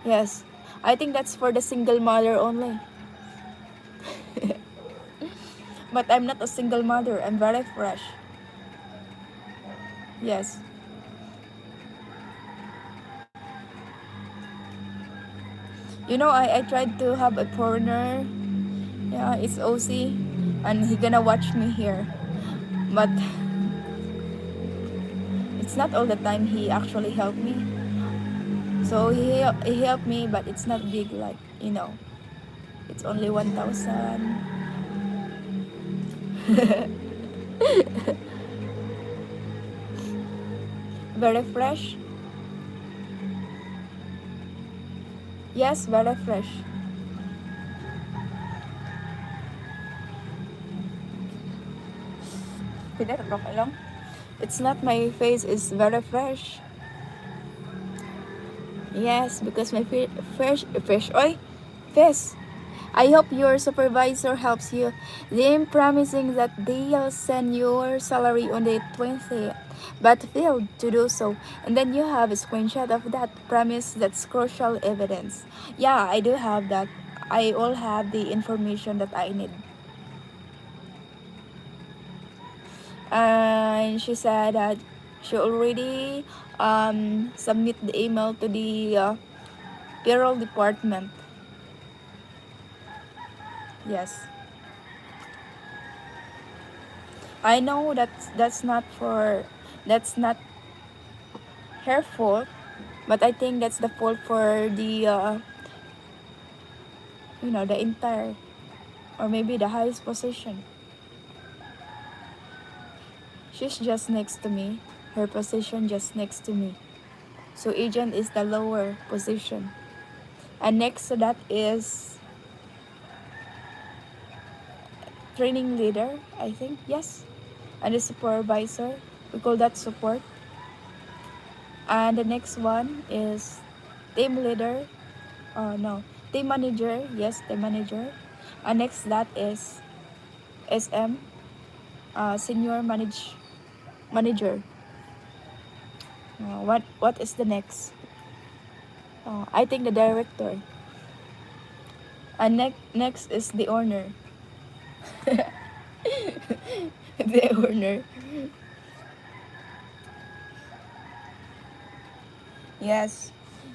Yes, I think that's for the single mother only. But I'm not a single mother. I'm very fresh. Yes. I tried to have a foreigner. Yeah, it's OC. And he gonna watch me here. But it's not all the time he actually helped me. So he helped me, but it's not big like. It's only 1,000. Very fresh. Yes, very fresh. It's not my face is very fresh. Yes, because my fresh. Oy, face. I hope your supervisor helps you. Them promising that they'll send your salary on the 20th, but failed to do so. And then you have a screenshot of that promise. That's crucial evidence. Yeah, I do have that. I all have the information that I need. And she said that she already submit the email to the payroll department. Yes, I know that's not her fault, but I think that's the fault for the entire, or maybe the highest position. She's just next to me. Her position just next to me. So agent is the lower position. And next to that is training leader, I think. Yes. And the supervisor. We call that support. And the next one is team leader. No, team manager. Yes, team manager. Next that is SM, senior manager. What is the next? I think the director. Next is the owner. The owner. Yes.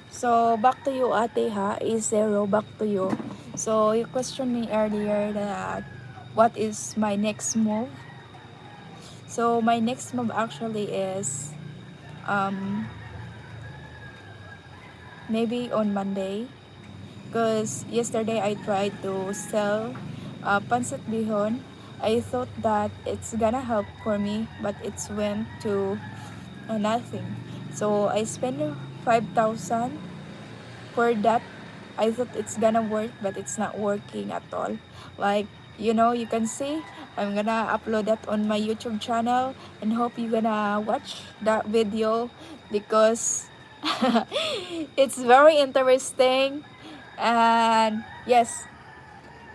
So back to you, ate ha. Is zero back to you. So you questioned me earlier that what is my next move. So my next move actually is um maybe on Monday, because yesterday I tried to sell pancit bihon. I thought that it's gonna help for me, but it's went to nothing. So I spent 5,000 for that. I thought it's gonna work, but it's not working at all. Like, you can see I'm gonna upload that on my YouTube channel and hope you're gonna watch that video, because it's very interesting. And yes,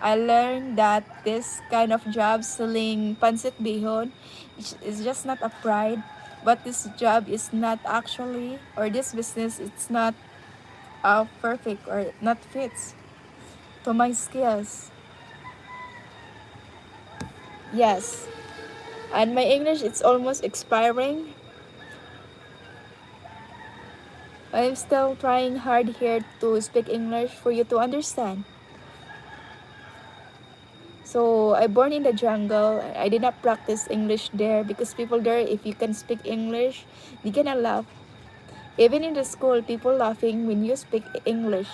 I learned that this kind of job, selling pancit bihon, is just not a pride, but this job is not actually, or this business, it's not perfect or not fits to my skills. Yes, and my English, it's almost expiring. I'm still trying hard here to speak English for you to understand. So I born in the jungle. I did not practice English there because people there, if you can speak English, they gonna laugh. Even in the school, people laughing when you speak English.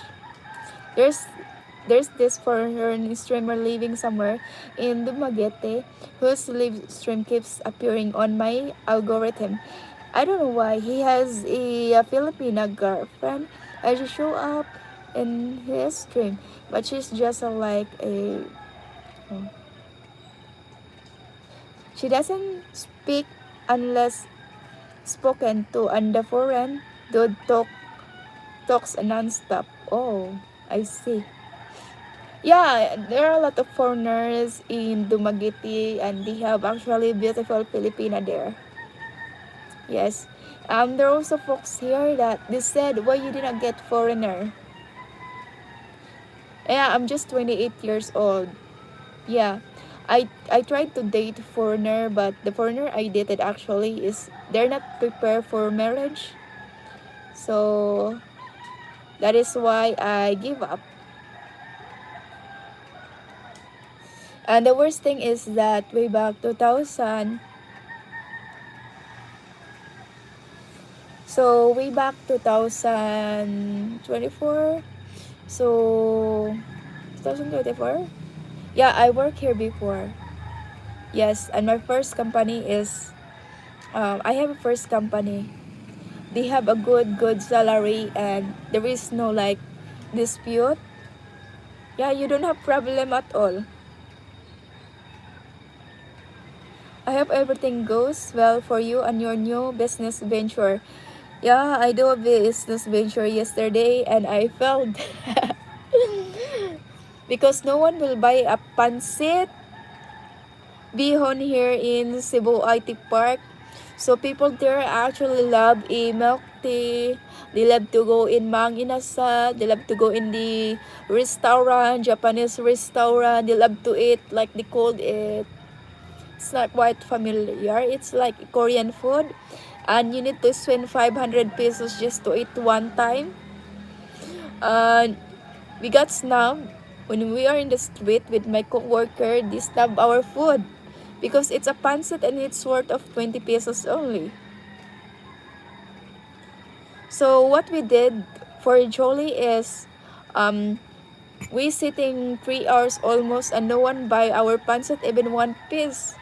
There's there's this foreign streamer living somewhere in Dumaguete whose live stream keeps appearing on my algorithm. I don't know why. He has a Filipina girlfriend. I just show up in his stream, but she's just like a. She doesn't speak unless spoken to, and the foreign dude talks non-stop. Oh, I see. Yeah, there are a lot of foreigners in Dumaguete, and they have actually beautiful Filipina there. Yes. There are also folks here that they said, why you didn't get foreigner? Yeah, I'm just 28 years old. Yeah. I tried to date foreigner, but the foreigner I dated actually is they're not prepared for marriage. So that is why I give up. And the worst thing is that way back 2000, so way back 2024, so 2024, yeah, I worked here before. Yes, and my first company is, I have a first company. They have a good salary, and there is no like dispute. Yeah, you don't have problem at all. I hope everything goes well for you and your new business venture. Yeah, I do a business venture yesterday and I failed. Because no one will buy a pancit bihon here in Cebu IT Park. So people there actually love a milk tea. They love to go in Mang Inasal. They love to go in the restaurant, Japanese restaurant. They love to eat like they called it. It's not quite familiar. It's like Korean food. And you need to spend 500 pesos just to eat one time. And we got snubbed when we are in the street with my co-worker. They snub our food because it's a pancit and it's worth of 20 pesos only. So what we did for Jolly is we sitting 3 hours almost and no one buy our pancit, even one pieces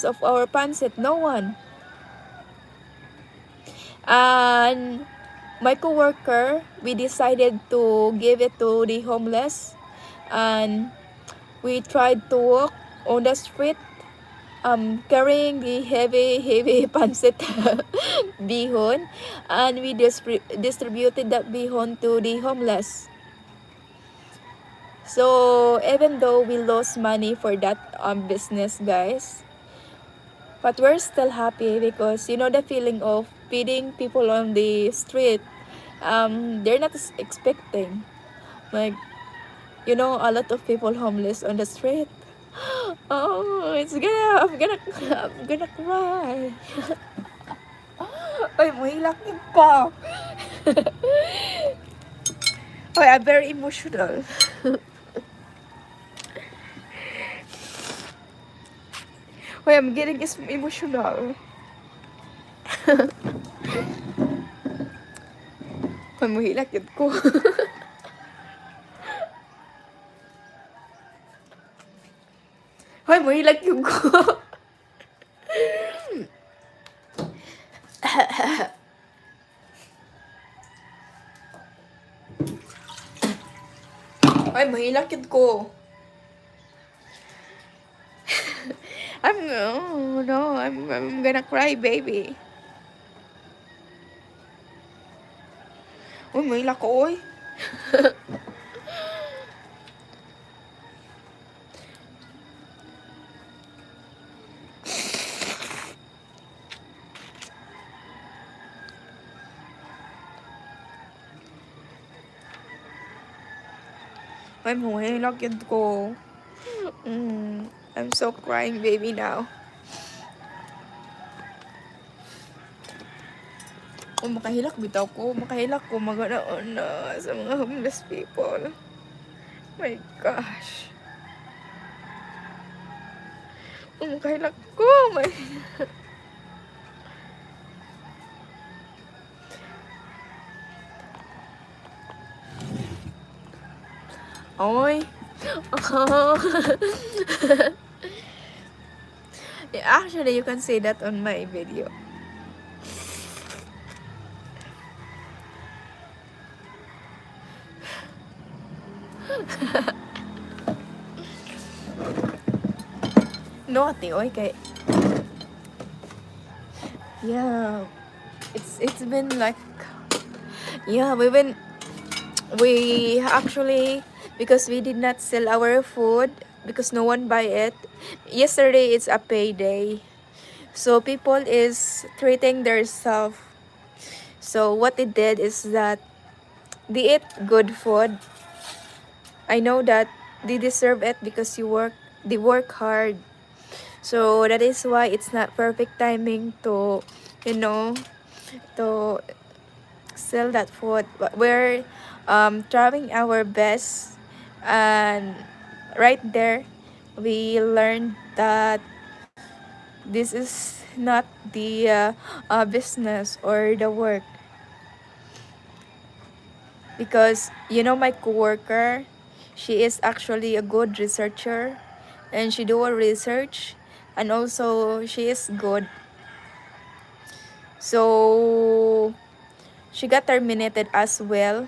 of our pancit, no one. And my coworker, we decided to give it to the homeless, and we tried to walk on the street carrying the heavy pancit bihon, and we distributed that bihon to the homeless. So even though we lost money for that business, guys, but we're still happy because you know the feeling of feeding people on the street. They're not expecting, like, you know, a lot of people homeless on the street. Oh, I'm gonna cry. Ay, mahilak yun pa. Ay, I'm very emotional. Ay, I'm getting emotional. Ay, mahilak yun ko. Ay, mahilak yun ko. Ay, mahilak yun ko. Oh no, I'm gonna cry, baby. Uy, mahilak ko, oy. Ay, mahilak yun ko. I'm so crying, baby, now. Oh, makahilak bitaw ko. Makahilak ko maganoon na sa mga homeless people. My gosh. Oh, makahilak ko. Oy. Oh. Actually, you can say that on my video. No, ate, oy, kay... Yeah. It's been like... Yeah, we actually, because we did not sell our food, because no one buy it. Yesterday, it's a payday. So people is treating themselves. So what they did is that they eat good food. I know that they deserve it because they work hard. So that is why it's not perfect timing to, you know, to sell that food. But we're trying our best, and right there we learned that this is not the business or the work, because you know my coworker, she is actually a good researcher, and she do a research, and also she is good. So she got terminated as well.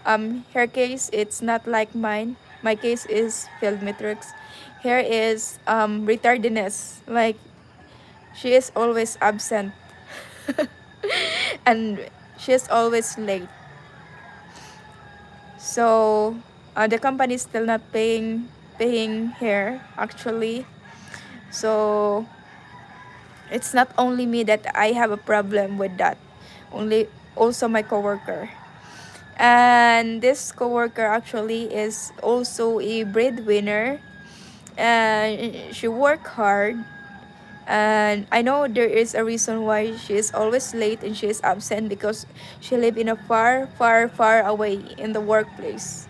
Her case, it's not like mine. My case is failed metrics. Here is retardedness, like she is always absent and she is always late. So the company is still not paying her actually. So it's not only me that I have a problem with that, only also my coworker. And this coworker actually is also a breadwinner, and she work hard. And I know there is a reason why she is always late and she is absent, because she live in a far away in the workplace.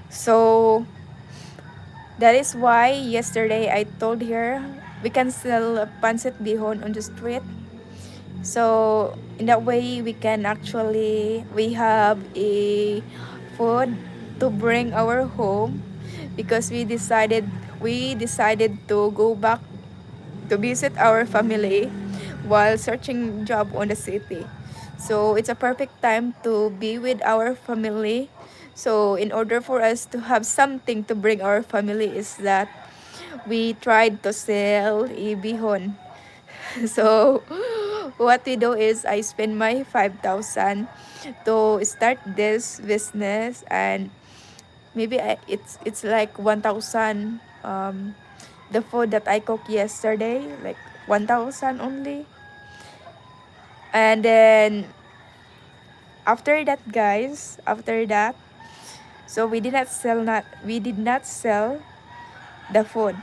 So that is why yesterday I told her we can sell pancit bihon on the street. So in that way we have a food to bring our home, because we decided to go back to visit our family while searching job on the city. So it's a perfect time to be with our family. So in order for us to have something to bring our family is that we tried to sell ibihon. So what we do is I spend my 5,000 to start this business, and maybe it's like 1,000, the food that I cooked yesterday, like 1,000 only. And then after that, guys, after that, so we did not sell the food.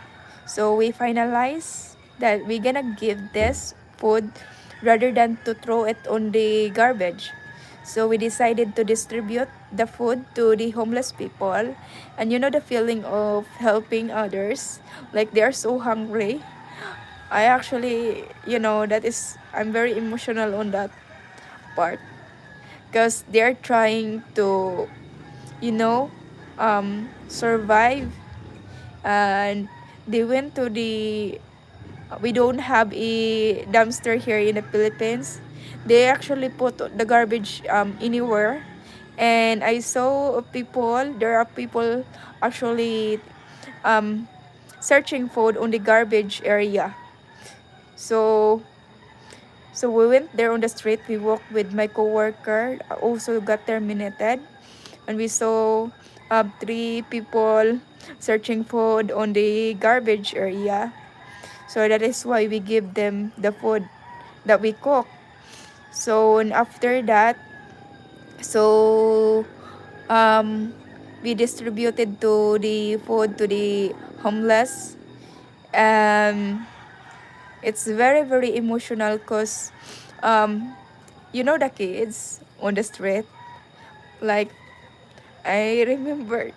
So we finalized that we're gonna give this food rather than to throw it on the garbage. So we decided to distribute the food to the homeless people. And you know the feeling of helping others, like they are so hungry. I actually, I'm very emotional on that part because they're trying to, you know, survive. And they went to the, we don't have a dumpster here in the Philippines. They actually put the garbage anywhere. And I saw people, there are people actually um, searching food on the garbage area. So we went there on the street. We walked with my coworker, also got terminated, and we saw three people searching food on the garbage area. So that is why we give them the food that we cook. So and after that, so we distributed to the food to the homeless. Um, it's very very emotional because um, the kids on the street, like I remember.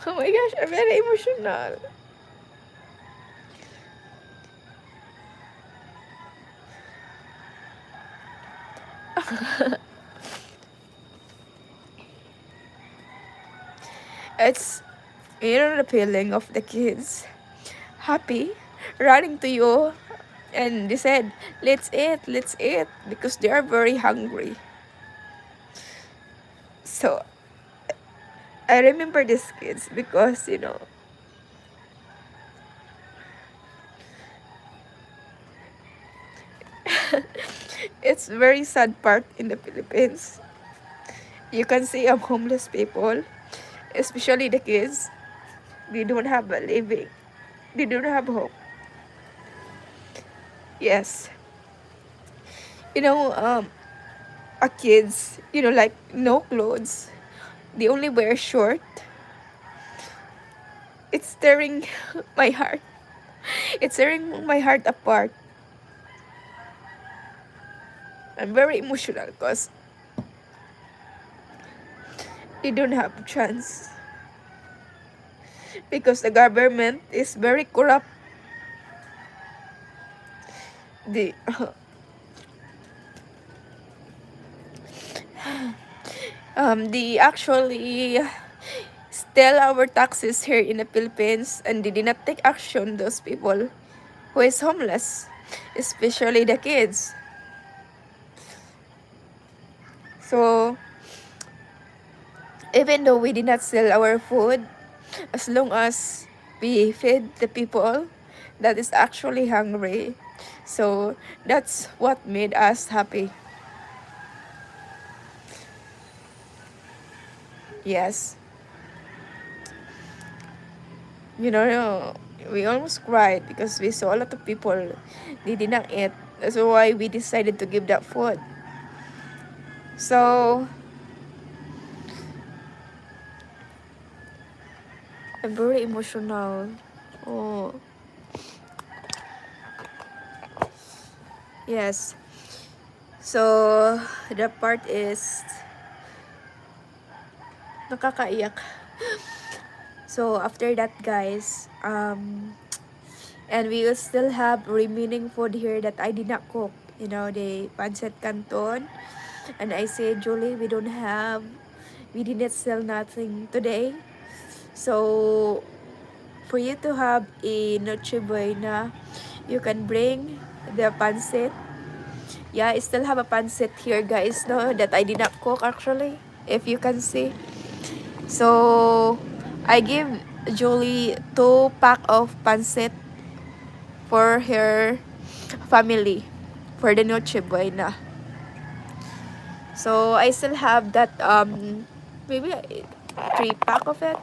Oh my gosh, I'm very emotional. It's, the feeling of the kids happy running to you, and they said, let's eat, because they are very hungry. So I remember these kids because, it's very sad part in the Philippines. You can see homeless people, especially the kids. They don't have a living. They don't have hope. Yes. You know, a kids, like no clothes. They only wear short. It's tearing my heart. It's tearing my heart apart. I'm very emotional because they don't have a chance. Because the government is very corrupt. The they actually steal our taxes here in the Philippines, and they did not take action those people who is homeless, especially the kids. So even though we did not sell our food, as long as we feed the people that is actually hungry, so that's what made us happy. Yes, we almost cried because we saw a lot of people, they did not eat. That's why we decided to give that food. So I'm very emotional. Oh, yes. So the part is nakakaiyak. So after that, guys, and we will still have remaining food here that I did not cook. The pancit canton. And I said, Julie, we didn't sell nothing today. So for you to have a Noche Buena, you can bring the pancit. Yeah, I still have a pancit here, guys, no, that I did not cook actually, if you can see. So I give Julie 2 pack of pancit for her family for the Noche Buena. So I still have that maybe 3 pack of it.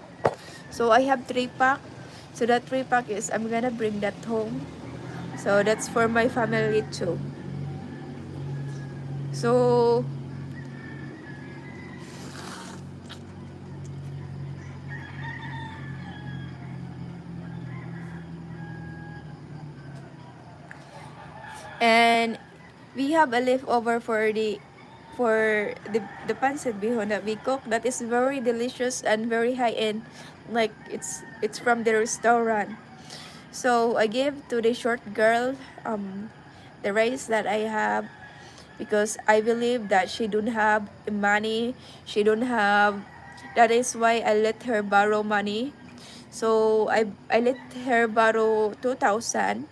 So I have 3 pack. So that 3 pack is I'm gonna bring that home. So that's for my family too. So and we have a leftover for the pancit bihon that we cook that is very delicious and very high end, like it's from the restaurant. So I give to the short girl the rice that I have because I believe that she don't have money, she don't have, that is why I let her borrow money. So I let her borrow 2,000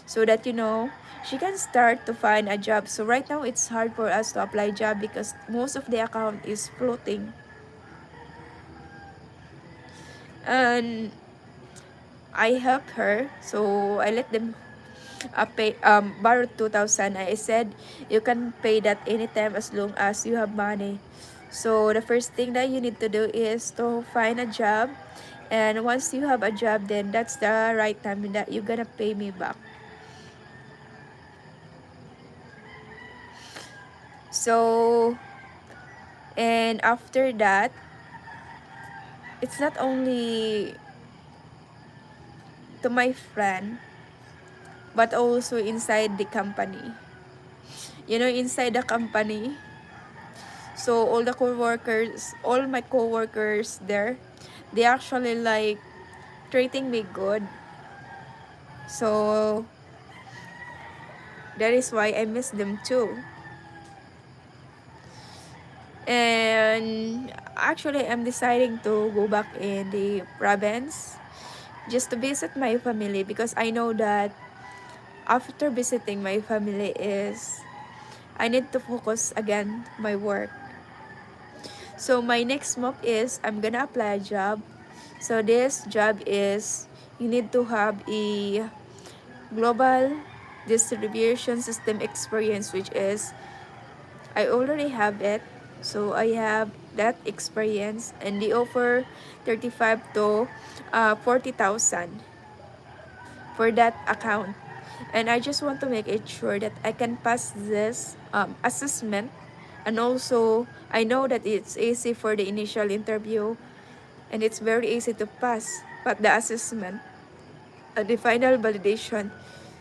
so that she can start to find a job. So right now it's hard for us to apply job because most of the account is floating. And I helped her, so I let them pay borrow 2,000. I said you can pay that anytime as long as you have money. So the first thing that you need to do is to find a job, and once you have a job, then that's the right time that you're gonna pay me back. So and after that, it's not only to my friend but also inside the company. Inside the company, so all the co-workers, all my co-workers there, they actually like treating me good. So that is why I miss them too. And actually I'm deciding to go back in the province just to visit my family because I know that after visiting my family is I need to focus again my work. So my next move is I'm gonna apply a job. So this job is you need to have a global distribution system experience, which is I already have it. So I have that experience and they offer 35 to 40,000 for that account. And I just want to make it sure that I can pass this assessment. And also, I know that it's easy for the initial interview and it's very easy to pass. But the assessment, the final validation.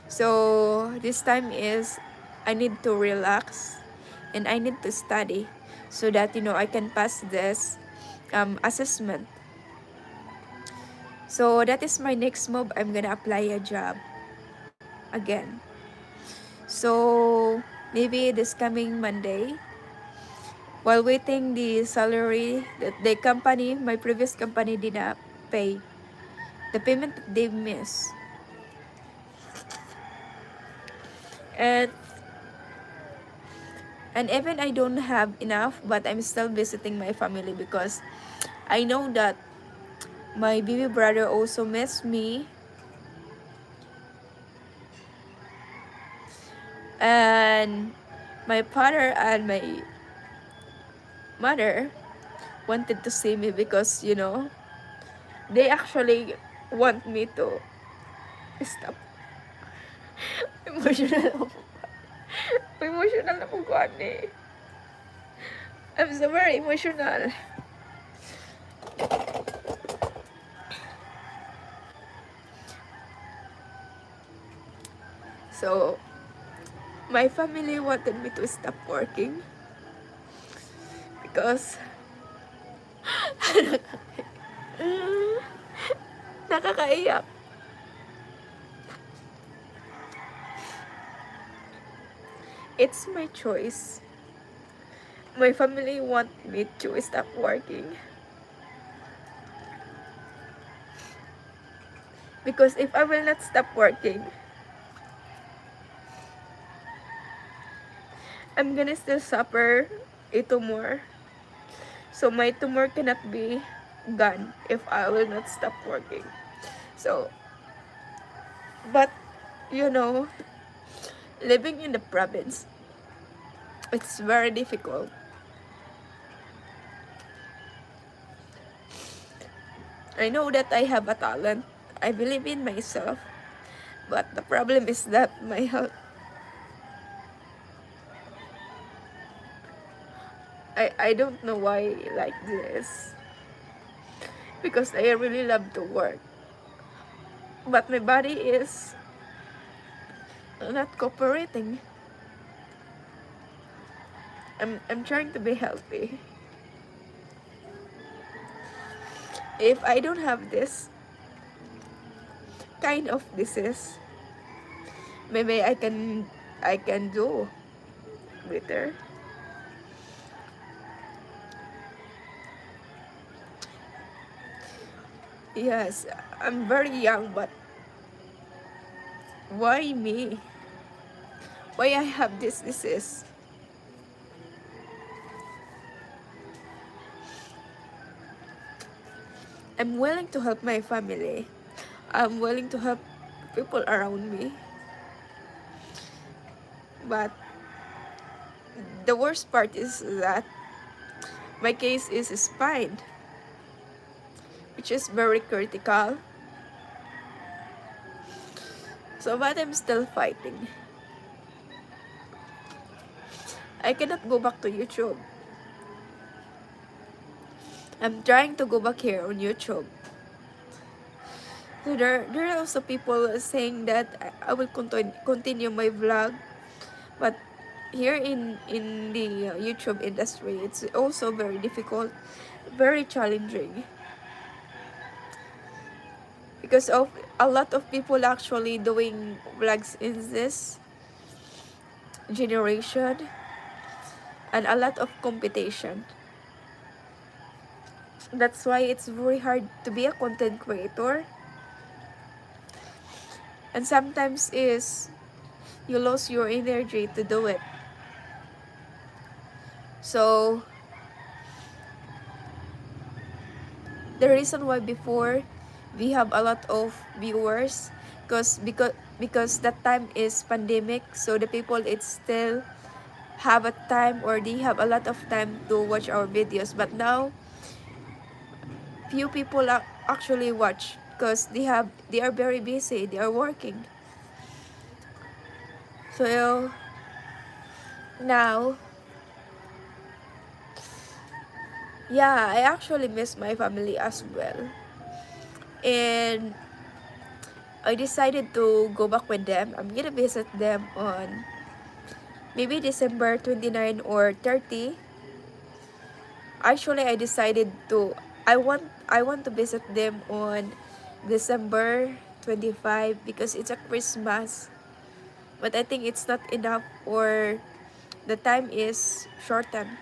So this time is I need to relax and I need to study so that I can pass this assessment. So that is my next move. I'm gonna apply a job again. So maybe this coming Monday, while waiting the salary that the company, my previous company, did not pay, the payment that they miss. And even I don't have enough, but I'm still visiting my family because I know that my baby brother also missed me, and my father and my mother wanted to see me because they actually want me to stop. Emotional ako. Emotional ako ko ani. I'm so very emotional. So my family wanted me to stop working because nakakaiyak. It's my choice. My family want me to stop working because if I will not stop working, I'm gonna still suffer a tumor. So my tumor cannot be gone if I will not stop working. So, but you know, living in the province, it's very difficult. I know that I have a talent. I believe in myself. But the problem is that my health, I don't know why like this. Because I really love to work. But my body is not cooperating. I'm trying to be healthy. If I don't have this kind of disease, maybe I can do better. Yes, I'm very young, but why me? Why I have this disease? I'm willing to help my family. I'm willing to help people around me. But the worst part is that my case is spine, which is very critical. So, but I'm still fighting. I cannot go back to YouTube. I'm trying to go back here on YouTube. So there are also people saying that I will continue my vlog, but here in the YouTube industry, it's also very difficult, very challenging, because of a lot of people actually doing vlogs in this generation, and a lot of competition. That's why it's very hard to be a content creator, and sometimes is you lose your energy to do it. So the reason why before we have a lot of viewers, because that time is pandemic, so the people it's still have a time, or they have a lot of time to watch our videos. But now few people actually watch, because they are very busy, they are working. So now, yeah, I actually miss my family as well, and I decided to go back with them. I'm gonna visit them on maybe December 29 or 30. Actually, I decided to I want to visit them on December 25, because it's a Christmas. But I think it's not enough, or the time is shortened.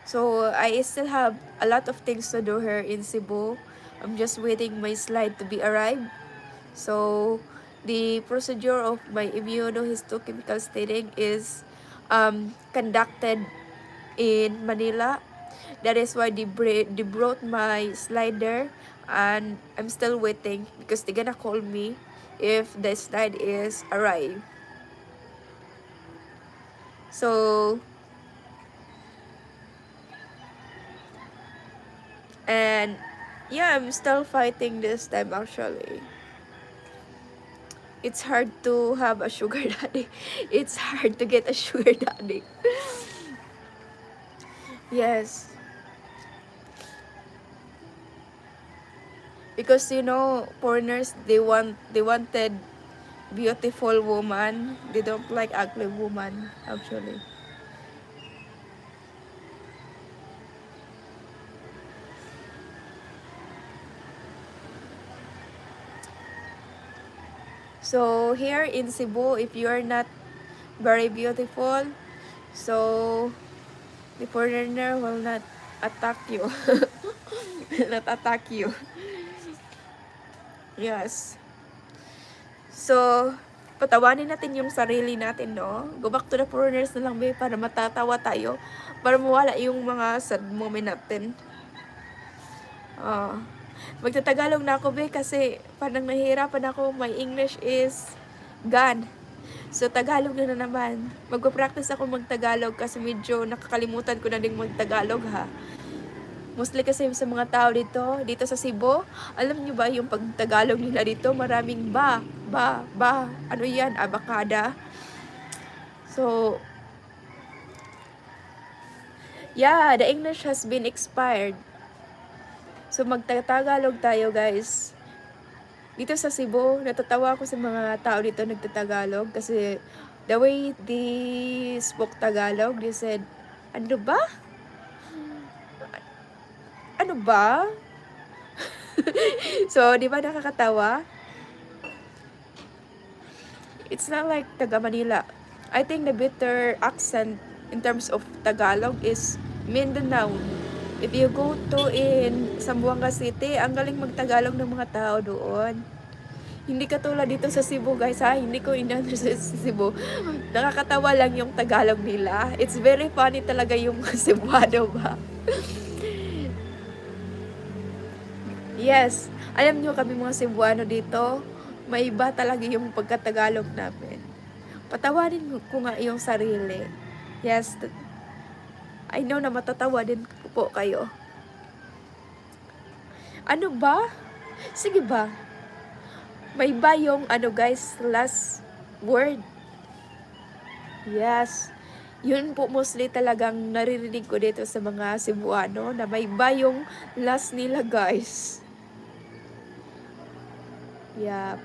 So I still have a lot of things to do here in Cebu. I'm just waiting my slide to be arrived. So the procedure of my immunohistochemical staining is conducted in Manila. That is why they brought my slider, and I'm still waiting, because they're gonna call me if the slide is arrived. So, and yeah, I'm still fighting this time actually. It's hard to have a sugar daddy. It's hard to get a sugar daddy. Yes. Because foreigners, they wanted beautiful woman. They don't like ugly woman actually. So here in Cebu, if you are not very beautiful, so the foreigner will not attack you. Will not attack you. Yes. So patawanin natin yung sarili natin, no? Go back to the foreigners na lang, be, para matatawa tayo. Para mawala yung mga sad moment natin. Magtatagalog na ako, be, kasi parang nahihirapan ako. My English is gone. So, Tagalog na naman. Magpa-practice ako mag-Tagalog kasi medyo nakakalimutan ko na din mag-Tagalog, ha. Mostly kasi sa mga tao dito sa Cebu, alam nyo ba yung pag-Tagalog nila dito, maraming ba, ano yan, abakada. So, yeah, the English has been expired. So, magtatagalog tayo, guys. Dito sa Cebu, natatawa ako sa mga tao dito nagtatagalog kasi the way they spoke Tagalog, they said, ano ba? Ano ba? So, di ba nakakatawa? It's not like Taga Manila. I think the better accent in terms of Tagalog is Mindanao. If you go to in Zamboanga City, ang galing magtagalog ng mga tao doon. Hindi katulad dito sa Cebu, guys, ha? Hindi ko in-under sa Cebu. Nakakatawa lang yung Tagalog nila. It's very funny talaga yung Cebuano ba? Yes, alam nyo kami mga Cebuano dito, may iba talaga yung pagkatagalog namin. Patawarin ko nga yung sarili. Yes, I know na matatawa din po kayo. Ano ba? Sige ba? May iba yung guys, last word. Yes. Yun po mostly talagang naririnig ko dito sa mga Cebuano na may iba yung last nila, guys. Yeah.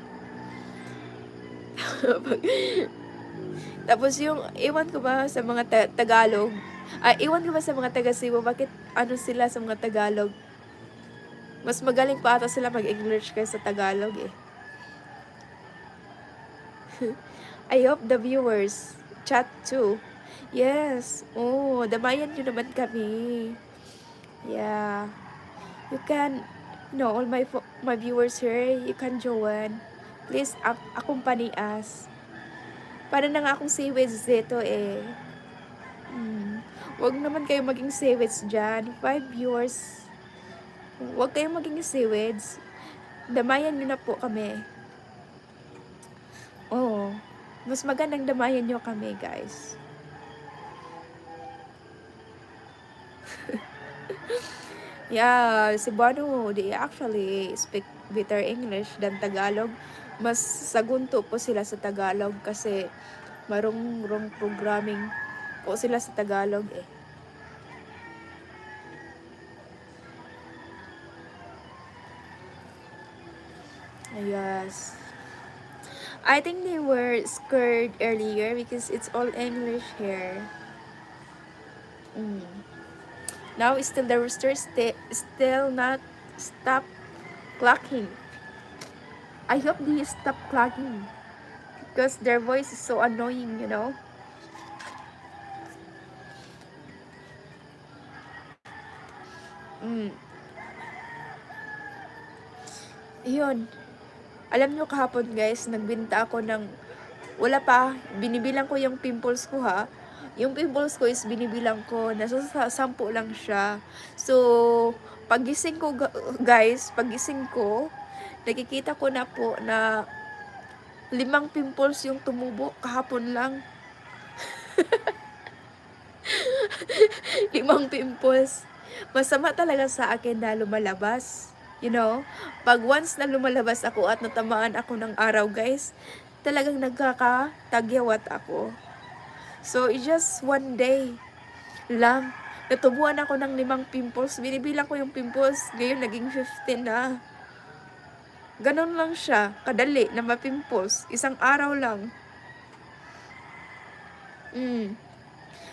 Tapos yung, iwan ko ba sa mga Tagalog, iwan ko ba sa mga taga-Cebu, bakit sila sa mga Tagalog? Mas magaling pa ata sila mag-English kaysa Tagalog eh. I hope the viewers chat too. Yes. Oh, damayan nyo naman kami. Yeah. You can, all my viewers here, you can join. Please accompany us. Para na nga akong seaweeds dito eh. Huwag naman kayo maging seaweeds dyan. 5 viewers. Huwag kayong maging seaweeds. Damayan nyo na po kami. Oh, mas magandang damayan nyo kami, guys. Yeah, Cebuano, they actually speak better English than Tagalog. Mas sagunto po sila sa Tagalog kasi marunong programming po sila sa Tagalog eh. Yes. I think they were scared earlier because it's all English here. Now still the rooster still not stop clucking. I hope they stop clucking because their voice is so annoying, you know. Yun. Alam nyo kahapon, guys, nagbinta ako ng wala pa, binibilang ko yung pimples ko, ha. Yung pimples ko is binibilang ko, nasa 10 lang siya. So, pagising ko, guys, nakikita ko na po na 5 pimples yung tumubo kahapon lang. 5 pimples. Masama talaga sa akin na lumalabas. You know, pag once na lumalabas ako at natamaan ako ng araw, guys, talagang nagkakatagyawat ako. So, it's just one day lang. Natubuan ako ng 5 pimples. Binibilang ko yung pimples. Ngayon, naging 15 na. Ganon lang siya. Kadali na ma-pimples. Isang araw lang.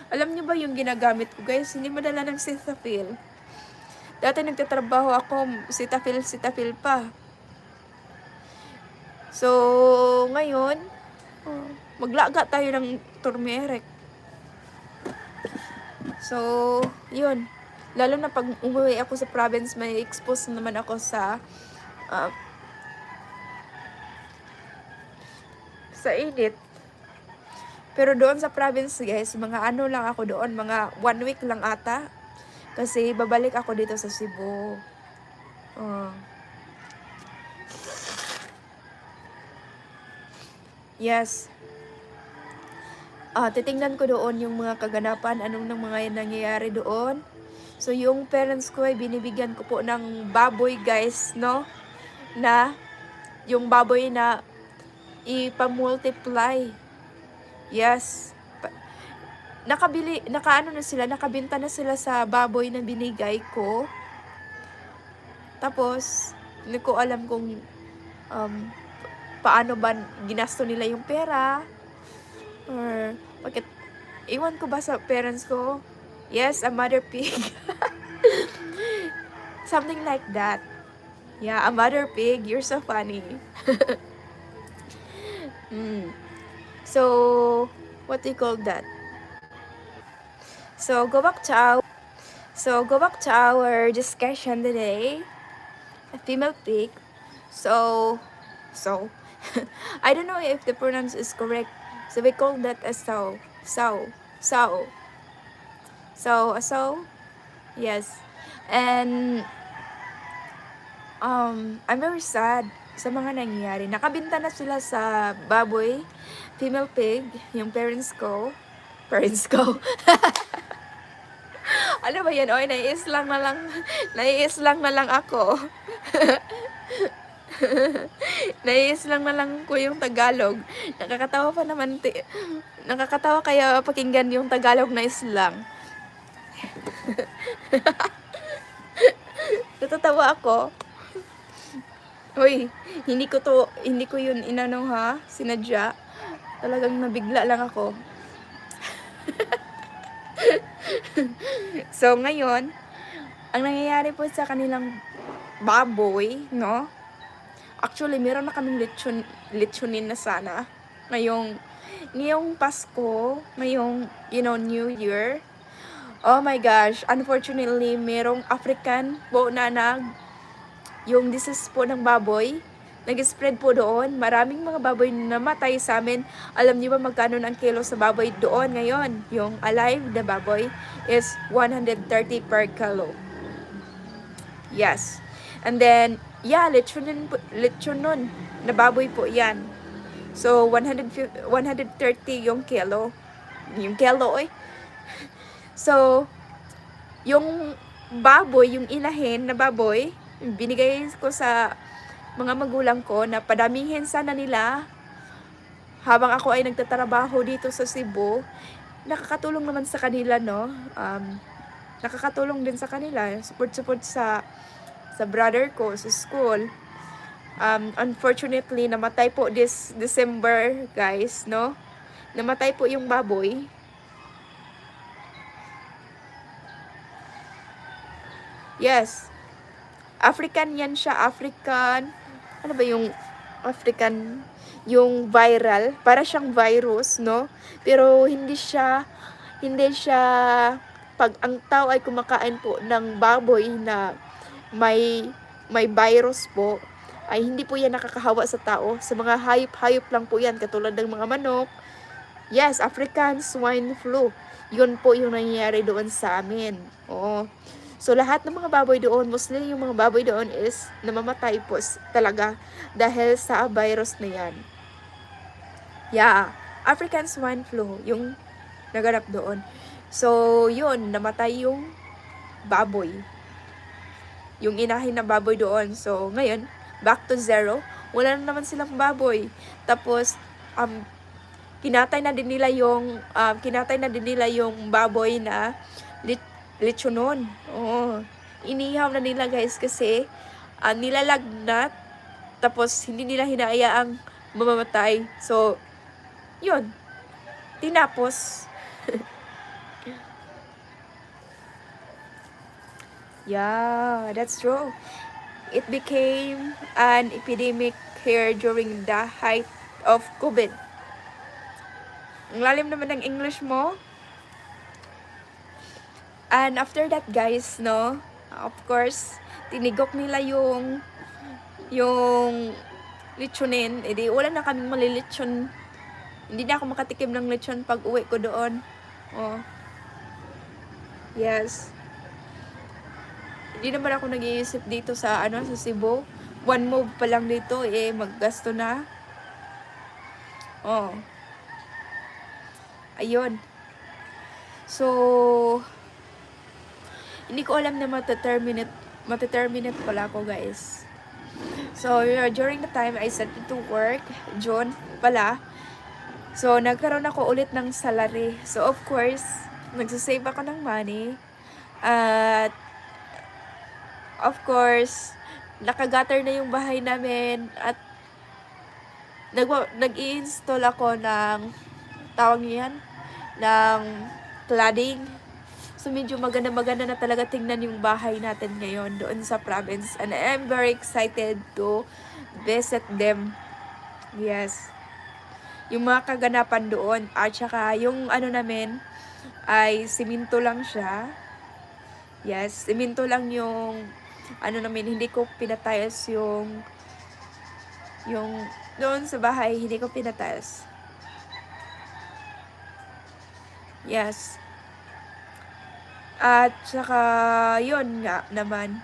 Alam niyo ba yung ginagamit ko, guys? Hindi madala ng Cetaphil. Dati nagtatrabaho ako, Cetaphil pa. So, ngayon, maglaga tayo ng turmeric. So, yun. Lalo na pag umuwi ako sa province, may expose naman ako sa init. Pero doon sa province guys, mga ano lang ako doon, mga 1 week lang ata. Kasi babalik ako dito sa Cebu. Yes. Titingnan ko doon yung mga kaganapan, anong nang mga nangyayari doon. So, yung parents ko ay binibigyan ko po ng baboy guys, no? Na, yung baboy na ipamultiply. Yes. Nakabenta na sila sa baboy na binigay ko. Tapos, hindi ko alam kung paano ba ginasto nila yung pera. Or, bakit, iwan ko ba sa parents ko? Yes, a mother pig. Something like that. Yeah, a mother pig. You're so funny. So, what do you call that? So, go back to our discussion today. A female pig. So, I don't know if the pronounce is correct. So, we call that a sow. A sow. Yes. And, I'm very sad sa mga nangyayari. Nakabenta na sila sa baboy, female pig, yung parents ko. Ano ba yan? Oy, naiis lang na lang ako. Naiis lang na lang ko yung Tagalog. Nakakatawa kaya pakinggan yung Tagalog na islang. Natatawa ako. Hoy, hindi ko yun inano ha, sinadya. Talagang nabigla lang ako. So, ngayon, ang nangyayari po sa kanilang baboy, no? Actually, meron na kaming lechonin na sana. Ngayong Pasko, ngayong, New Year. Oh my gosh, unfortunately, merong African po na yung disease po ng baboy, nag-spread po doon. Maraming mga baboy na namatay sa amin. Alam niyo ba magkano ang kilo sa baboy doon ngayon? Yung alive na baboy is 130 per kilo. Yes. And then, yeah, lechonon na baboy po yan. So, 130 yung kilo. Yung kilo, eh. So, yung baboy, yung inahin na baboy, binigay ko sa mga magulang ko na padamihin sana nila habang ako ay nagtatrabaho dito sa Cebu. Nakakatulong naman sa kanila, no? Nakakatulong din sa kanila. Support sa brother ko sa school. Unfortunately, namatay po this December, guys, no? Namatay po yung baboy. Yes. African yan siya, African. Ano ba yung African? Yung viral, para siyang virus, no? Pero hindi siya pag ang tao ay kumakain po ng baboy na may virus po, ay hindi po yan nakakahawa sa tao. Sa mga hayop lang po yan, katulad ng mga manok. Yes, African swine flu. Yun po yung nangyayari doon sa amin. Oo. So, lahat ng mga baboy doon, mostly yung mga baboy doon is namamatay po talaga dahil sa virus na yan. Yeah, African swine flu, yung naganap doon. So, yun, namatay yung baboy. Yung inahin na baboy doon. So, ngayon, back to zero. Wala na naman silang baboy. Tapos, kinatay na din nila yung baboy na lechonon. Oo. Inihaw na nila, guys, kasi nilalagnat, tapos hindi nila hinahayaang mamamatay. So, yun. Tinapos. Yeah, that's true. It became an epidemic here during the height of COVID. Ang lalim naman ng English mo. And after that, guys, no, of course, tinigok nila yung lechonin. Edi wala na kaming malilechon Hindi na ako makatikim ng lechon pag uwi ko doon. Oh. Yes. Hindi naman ako nag-iisip dito sa sa Cebu. One move pa lang dito maggasto na. Oh. Ayun. So, hindi ko alam na mateterminate pala ako, guys. So, during the time I started to work, June pala. So, nagkaroon ako ulit ng salary. So, of course, nagsasave ako ng money. At, of course, nakagatter na yung bahay namin. At, nag-i-install ako ng, tawag niyan, ng cladding. So, medyo maganda-maganda na talaga tingnan yung bahay natin ngayon doon sa province. And I'm very excited to visit them. Yes. Yung mga kaganapan doon. At saka, yung namin, ay siminto lang siya. Yes, siminto lang yung, namin, hindi ko pinatiles yung doon sa bahay, hindi ko pinatiles. Yes. At saka, yun nga naman.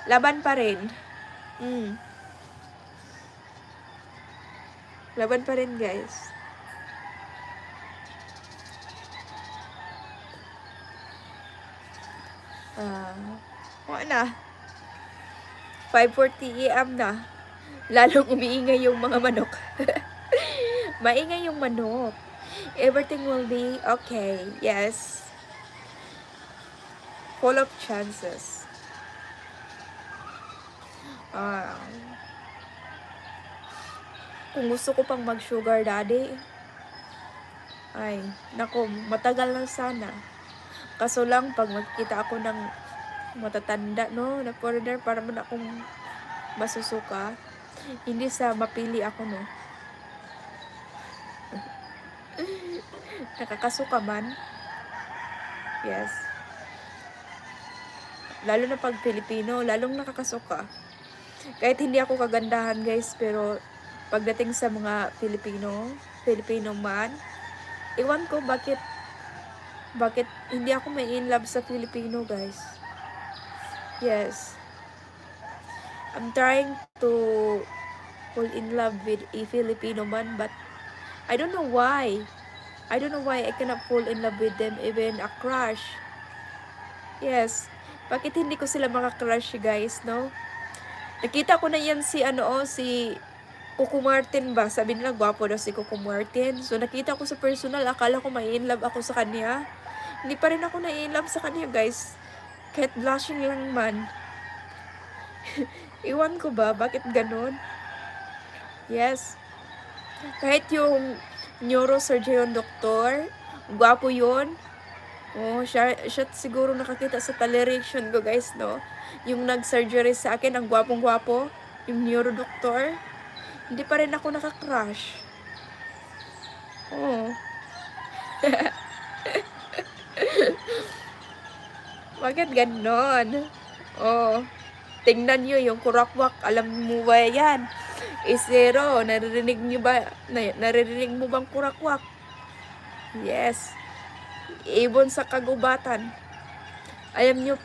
Laban pa rin. Laban pa rin, guys. Na. 5:40 AM na. Lalong umiingay yung mga manok. Maingay yung manok. Everything will be okay. Yes. Full of chances. Kung gusto ko pang mag-sugar daddy, ay, nako, matagal na sana. Kaso lang, pag magkita ako ng matatanda, no, na foreigner, para man akong masusuka, hindi sa mapili ako, no. Nakakasuka man. Yes. Lalo na pag Pilipino, lalong nakakasuka. Kahit hindi ako kagandahan, guys, pero pagdating sa mga Filipino man, iwan ko bakit hindi ako may in love sa Filipino, guys. Yes. I'm trying to fall in love with a Filipino man, but I don't know why. I cannot fall in love with them, even a crush. Yes. Bakit hindi ko sila maka-crush, guys, no? Nakita ko na yan si Coco Martin ba? Sabi nila, gwapo daw si Coco Martin. So, nakita ko sa personal, akala ko may in love ako sa kanya. Hindi pa rin ako na-in love sa kanya, guys. Kahit blushing lang man. Iwan ko ba? Bakit ganun? Yes. Kahit yung neurosurgeon doktor, gwapo yun. Oh, siya siguro nakakita sa television ko, guys, no? Yung nag-surgery sa akin, ang gwapong-gwapo. Yung neurodoktor. Hindi pa rin ako nakakrush. Oh. Bakit ganon? Oh. Tingnan nyo yung kurakwak. Alam mo ba yan? Zero. Naririnig mo bang kurakwak? Yes. Ibon sa kagubatan. Alam nyo,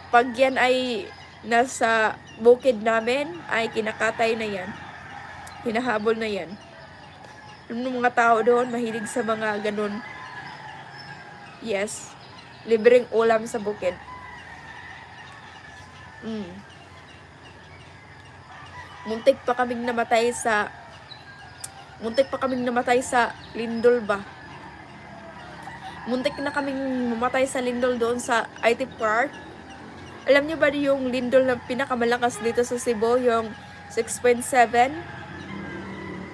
pag yan ay nasa bukid namin, ay kinakatay na yan. Hinahabol na yan. Yung mga tao doon, mahilig sa mga ganun. Yes. Libreng ulam sa bukid. Muntik pa kaming namatay sa lindol ba? Muntik na kaming mamatay sa lindol doon sa IT Park. Alam niyo ba yung lindol na pinakamalakas dito sa Cebu, yung 6.7?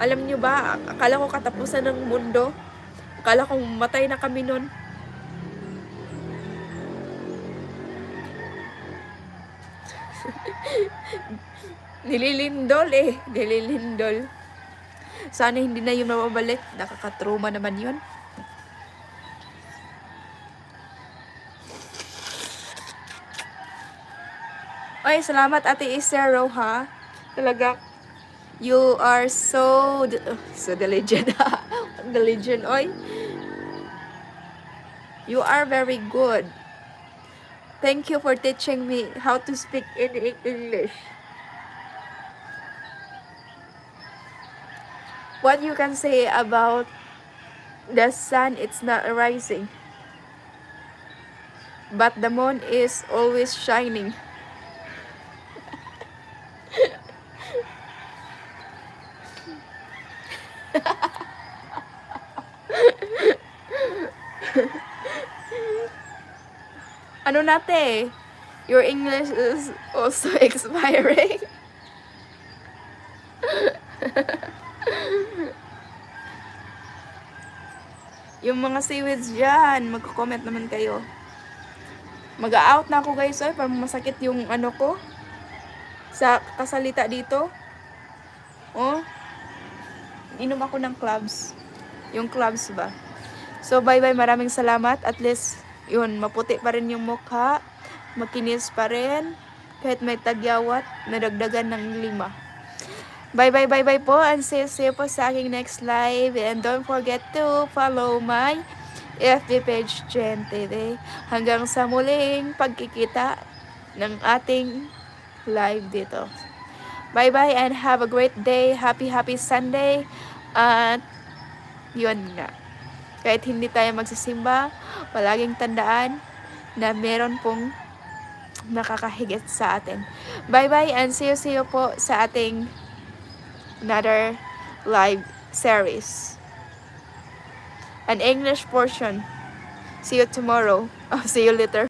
Alam niyo ba, akala ko katapusan ng mundo. Akala ko matay na kami nun. Nililindol. Sana hindi na yun mababalik. Nakakatruma naman yun. Ay, salamat Ate Isero, ha? Talaga, You are so diligent. Diligent, oy. You are very good. Thank you for teaching me how to speak in English. What you can say about the sun? It's not rising, but the moon is always shining. Ano nate? Your English is also expiring. Yung mga seaweeds dyan, magko-comment naman kayo. Mag-out na ako guys, ay, parang masakit yung ano ko. Sa kasalita dito. Oh, inom ako ng clubs. Yung clubs ba? So, bye-bye. Maraming salamat. At least, yun, maputi pa rin yung mukha. Makinis pa rin. Kahit may tagyawat, nadagdagan ng 5. Bye-bye, bye-bye po. And see you po sa aking next live. And don't forget to follow my FB page, Jen TV. Hanggang sa muling pagkikita ng ating live dito. Bye-bye and have a great day. Happy Sunday. At yun nga. Kahit hindi tayo magsisimba, palaging tandaan na meron pong nakakahigit sa atin. Bye-bye and see you po sa ating another live series. An English portion. See you tomorrow. See you later.